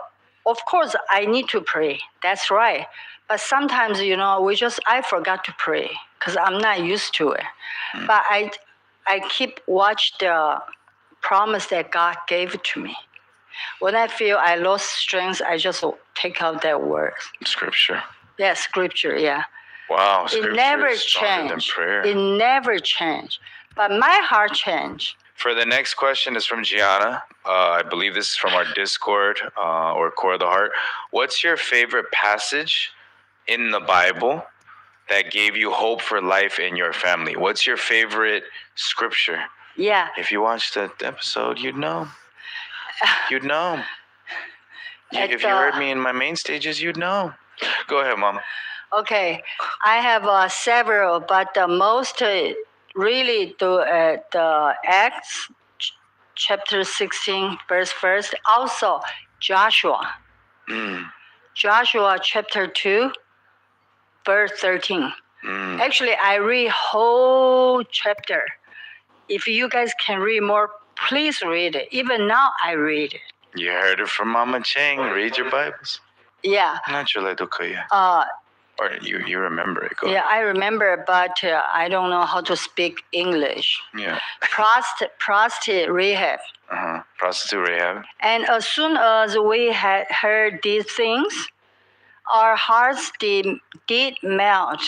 of course, I need to pray. That's right. But sometimes, I forgot to pray because I'm not used to it. But I keep watch the promise that God gave to me. When I feel I lost strength, I just take out that word. Scripture. Yeah, scripture, yeah. Wow, It scripture never is stronger than changed. prayer. It never changed. But my heart changed. For the next question is from Gianna. I believe this is from our Discord or Core of the Heart. What's your favorite passage in the Bible that gave you hope for life in your family? What's your favorite scripture? Yeah. If you watched the episode, you'd know. You'd know. If you heard me in my main stages, you'd know. Go ahead, Mom. Okay. I have several, but the most really the Acts chapter 16, verse 1. Also, Joshua. Joshua chapter 2, verse 13. Actually, I read whole chapter. If you guys can read more, please read it. Even now, I read it. You heard it from Mama Chang. Read your Bibles. Yeah. Or you remember it. Go yeah, I remember, but I don't know how to speak English. Yeah. Prostitute Rahab. Prostitute Rahab. And as soon as we had heard these things, our hearts did melt.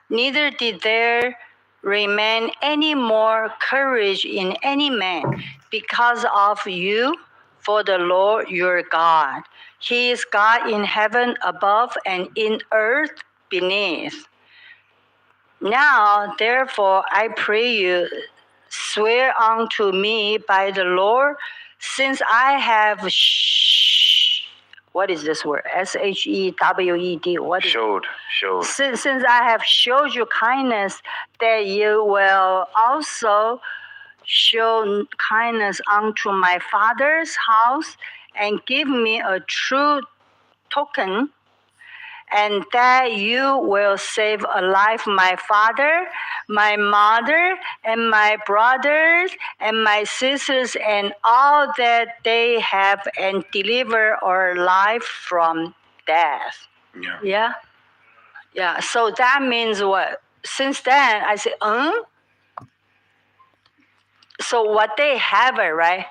Neither did there remain any more courage in any man because of you, for the Lord your God. He is God in heaven above and in earth beneath. Now, therefore, I pray you, swear unto me by the Lord, since I have what is this word? SHEWED. What is Showed. Since I have showed you kindness, that you will also show kindness unto my father's house, and give me a true token, and that you will save alive my father, my mother, and my brothers, and my sisters, and all that they have, and deliver our life from death. Yeah. So that means what? Since then, I say, So what they have it, right?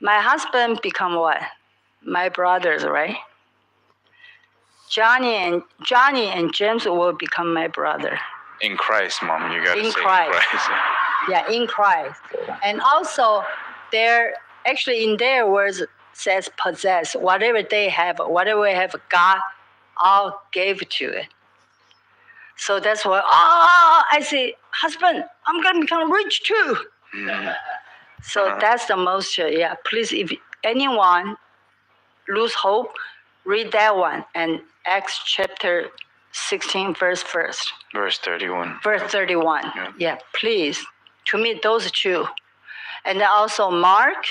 My husband become what? My brothers, right? Johnny and James will become my brother. In Christ, Mom. You gotta In say Christ. in Christ. Yeah, in Christ. And also, in their words says possess. Whatever they have, God all gave to it. So that's why, I say, husband, I'm going to become rich too. So that's the most, please, if anyone lose hope, read that one. And Acts chapter 16, verse 1st. Verse 31. Verse 31. Yeah, please. To me, those two. And then also Mark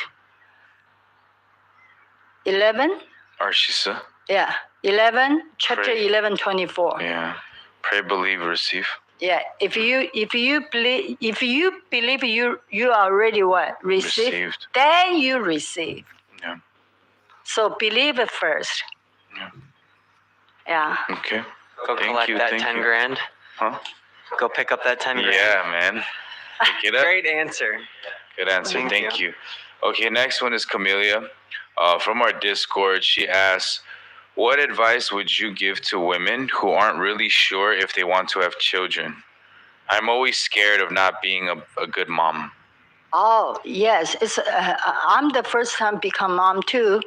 11. Arshisa. Yeah, 11, chapter Pray. 11, 24. Yeah. Pray, believe, receive. Yeah, if you believe you already what Received. then you receive. Yeah. So believe it first. Yeah. Yeah. Okay. Go Thank collect you, that thank 10 you. grand. Huh? Go pick up that 10 grand. Yeah, man. Pick it up. Great answer. Good answer. Thank Thank you. Okay, next one is Camellia. From our Discord, she asks, what advice would you give to women who aren't really sure if they want to have children? I'm always scared of not being a good mom. Oh yes, it's. I'm the first time become mom too.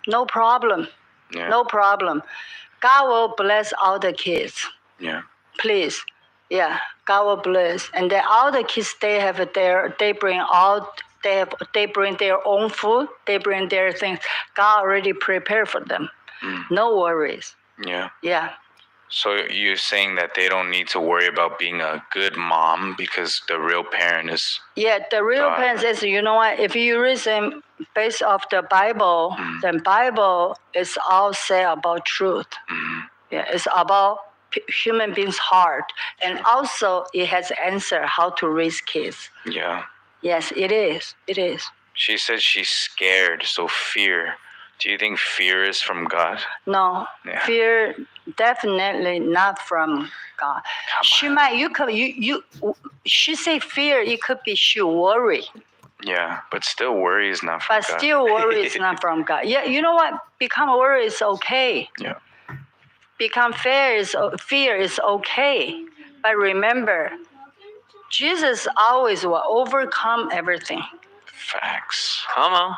No problem. Yeah. No problem. God will bless all the kids. Yeah. Please. Yeah, God will bless. And then all the kids they bring their own food, they bring their things. God already prepared for them. No worries. Yeah. Yeah. So you're saying that they don't need to worry about being a good mom because the real parent is. Yeah, the real God. parents is, you know what, if you reason based off the Bible, then Bible is all say about truth. Yeah, it's about human beings' heart. And also it has answer how to raise kids. Yeah. Yes, it is. It is. She said she's scared, so fear. Do you think fear is from God? No, Yeah. fear definitely not from God. She might she say fear, it could be she worry. Yeah, but still worry is not from But God. still worry is not from God. Yeah, you know what? Become worry is okay. Yeah. Become fear is okay. But remember, Jesus always will overcome everything. Facts. Come on.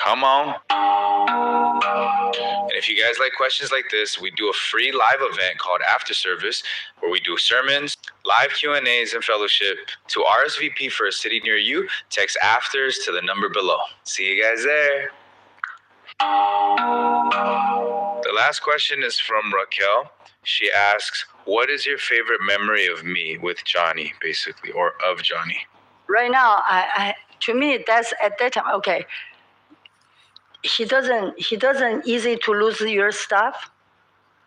Come on. And if you guys like questions like this, we do a free live event called After Service, where we do sermons, live Q&As, and fellowship. To RSVP for a city near you, text afters to the number below. See you guys there. The last question is from Raquel. She asks, what is your favorite memory of me with Johnny, basically, or of Johnny? Right now, I to me that's at that time okay. He doesn't easy to lose your stuff.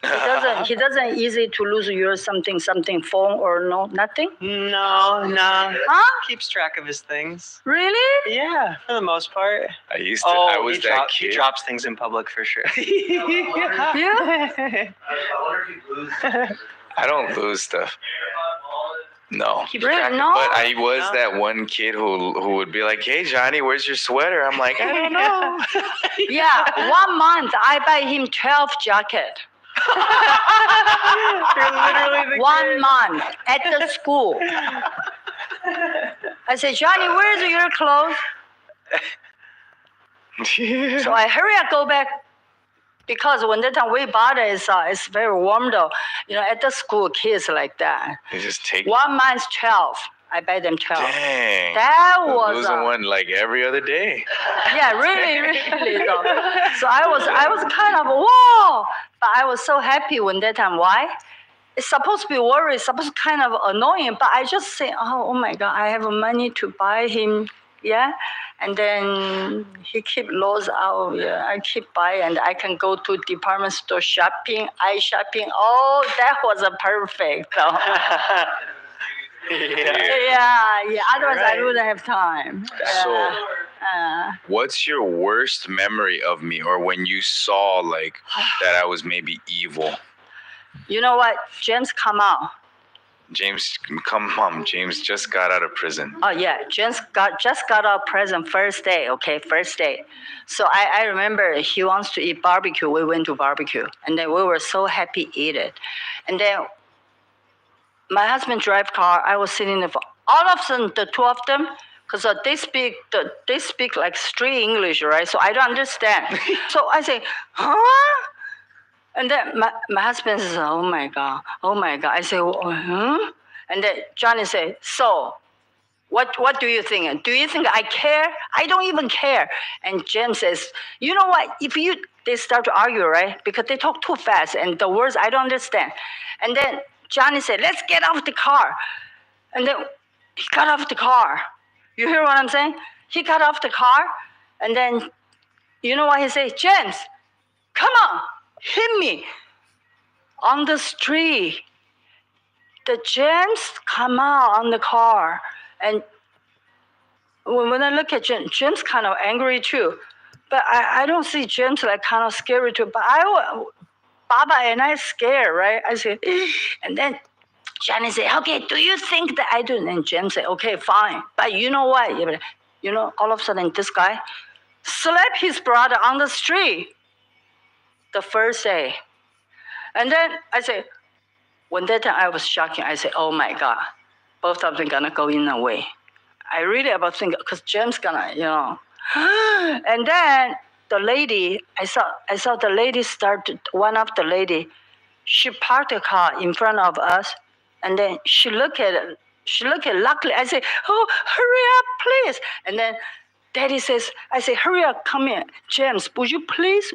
He doesn't easy to lose your something phone or no nothing. No. Huh? Keeps track of his things. Really? Yeah, for the most part. I was that he kid. drops things in public for sure. Yeah. I don't lose stuff. No. Keeps Really? track of No? But I was No. that one kid who would be like, hey, Johnny, where's your sweater? I'm like, I don't know. Yeah. 1 month I buy him 12 jacket. You're literally the 1 month at the school. I said, Johnny, where's your clothes? So I hurry up, go back. Because when that time we bought it, it's very warm though. You know, at the school, kids like that. They just take 1 month, 12. I buy them 12. Dang. That I'm was losing one like every other day. yeah, really though. So I was kind of whoa, but I was so happy when that time. Why? It's supposed to be worried, it's supposed to kind of annoying, but I just say, oh my God, I have money to buy him, yeah. And then he keep lost out. Yeah, I keep buying, and I can go to department store shopping, eye shopping. Oh, that was a perfect. Though. Yeah. Otherwise, I Right. wouldn't have time. So, what's your worst memory of me, or when you saw like that I was maybe evil? You know what? James come out. James, come on. James just got out of prison. Oh yeah, just got our present first day. Okay, first day. So I remember he wants to eat barbecue. We went to barbecue, and then we were so happy eat it. And then my husband drive car. I was sitting there. All of a sudden, the two of them, because they speak like street English, right? So I don't understand. So I say, huh? And then my husband says, oh my God. I say, huh? And then Johnny said, so what do you think? Do you think I care? I don't even care. And James says, you know what? They start to argue, right? Because they talk too fast and the words I don't understand. And then Johnny said, let's get off the car. And then he got off the car. You hear what I'm saying? He got off the car. And then, you know what he said? James, come on. Hit me on the street. the James come out on the car, and when I look at James kind of angry too, but I don't see James like kind of scary too. But Baba and I scared, right? I said, and then Johnny said, okay, do you think that I do? And James said, okay, fine. But you know what? All of a sudden this guy slapped his brother on the street the first day. And then I said, when that time I was shocking, I said, oh my God, both of them gonna go in a way. I really about think, because James gonna, and then the lady, I saw the lady one of the lady, she parked the car in front of us, and then she looked at luckily, I said, oh, hurry up, please. And then Daddy says, I say, hurry up, come here. James, would you please?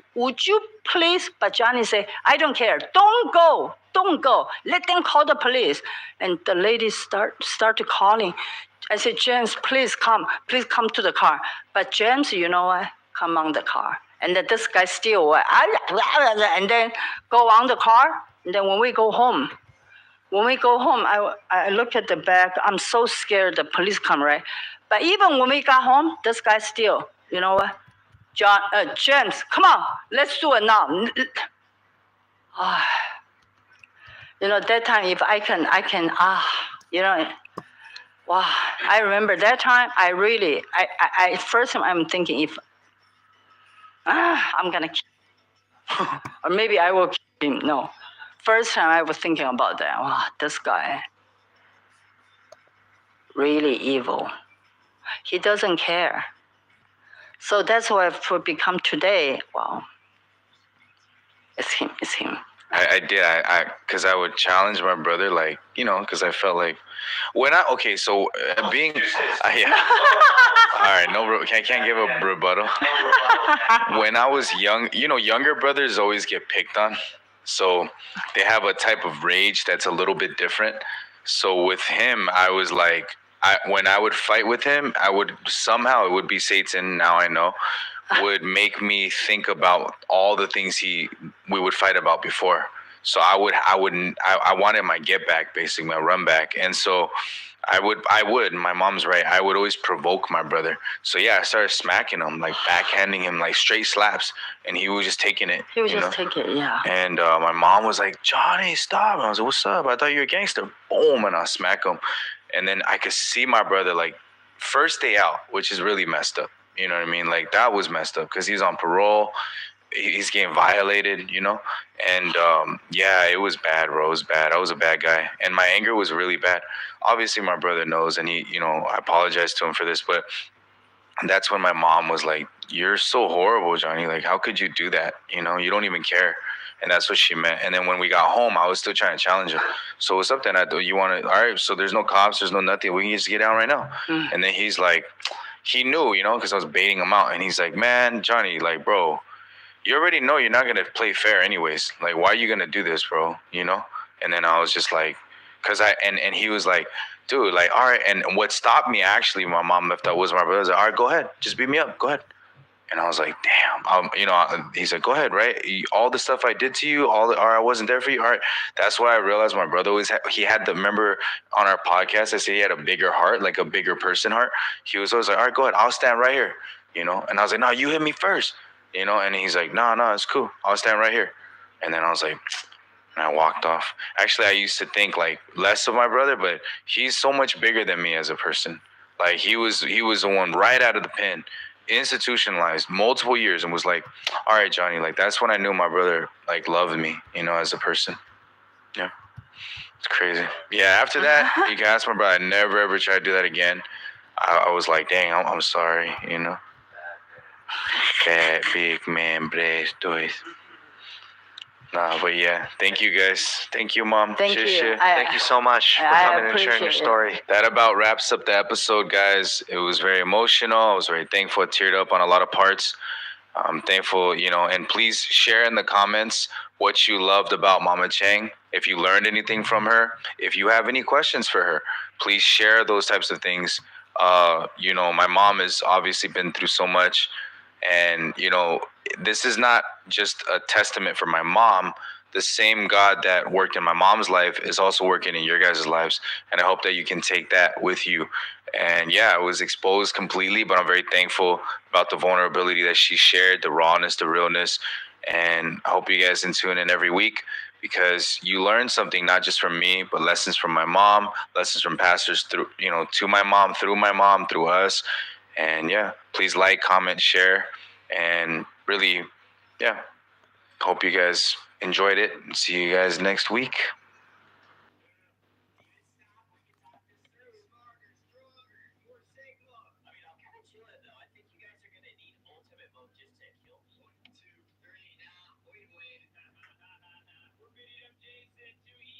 But Johnny said, I don't care. Don't go. Let them call the police. And the lady started calling. I said, James, please come to the car. But James, you know what? Come on the car. And then this guy still, and then go on the car. And then when we go home, I look at the back. I'm so scared the police come, right? But even when we got home, this guy still, you know what? James, come on, let's do it now. That time if I can, wow. I remember that time. I really, first time I'm thinking if I'm gonna kill him. Or maybe I will kill him. No, first time I was thinking about that. Wow, this guy really evil. He doesn't care. So that's why for become today, wow, it's him. I did. Because I would challenge my brother, like, because I felt like being, yeah. All right, no, can't give a rebuttal. When I was young, younger brothers always get picked on. So they have a type of rage that's a little bit different. So with him, I was like, when I would fight with him, I would somehow, it would be Satan, now I know, would make me think about all the things we would fight about before. So I wanted my get back, basically my run back. And so I would, my mom's right, I would always provoke my brother. So yeah, I started smacking him, like backhanding him, like straight slaps. And he was just taking it. He was just taking it, yeah. And my mom was like, Johnny, stop. And I was like, what's up? I thought you were a gangster. Boom, and I smack him. And then I could see my brother, like, first day out, which is really messed up. You know what I mean? Like, that was messed up because he's on parole. He's getting violated, And, yeah, it was bad, bro. It was bad. I was a bad guy. And my anger was really bad. Obviously, my brother knows, and he, I apologize to him for this. But that's when my mom was like, you're so horrible, Johnny. Like, how could you do that? You don't even care. And that's what she meant. And then when we got home, I was still trying to challenge him. So what's up then? You want to, all right, so there's no cops, there's no nothing. We can just get down right now. And then he's like, he knew, because I was baiting him out. And he's like, man, Johnny, like, bro, you already know you're not going to play fair anyways. Like, why are you going to do this, bro? And then I was just like, and he was like, dude, like, all right. And what stopped me, actually, my mom left out was my brother. Like, all right, go ahead. Just beat me up. Go ahead. And I was like, damn, he's like, go ahead, right? All the stuff I did to you, all right, I wasn't there for you. All right. That's why I realized my brother he had the, remember on our podcast, I said he had a bigger heart, like a bigger person heart. He was always like, all right, go ahead. I'll stand right here, And I was like, no, you hit me first, And he's like, no, it's cool. I'll stand right here. And then I was like, and I walked off. Actually, I used to think like less of my brother, but he's so much bigger than me as a person. Like he was the one right out of the pen, institutionalized multiple years, and was like, all right, Johnny, like that's when I knew my brother like loved me, as a person. Yeah. It's crazy. Yeah, after that, you can ask my brother, I never ever tried to do that again. I was like, dang, I'm sorry, Fat big man breast toys. Nah, but yeah, thank you guys. Thank you, Mom. Thank you. Thank you so much for coming and sharing your story. That about wraps up the episode, guys. It was very emotional. I was very thankful. I teared up on a lot of parts. I'm thankful, and please share in the comments what you loved about Mama Chang. If you learned anything from her, if you have any questions for her, please share those types of things. My mom has obviously been through so much. And, this is not just a testament for my mom. the same God that worked in my mom's life is also working in your guys' lives. And I hope that you can take that with you. And yeah, I was exposed completely, but I'm very thankful about the vulnerability that she shared, the rawness, the realness. And I hope you guys can tune in every week, because you learn something, not just from me, but lessons from my mom, lessons from pastors through, to my mom, through us. And yeah, please like, comment, share, and really, yeah, hope you guys enjoyed it. See you guys next week.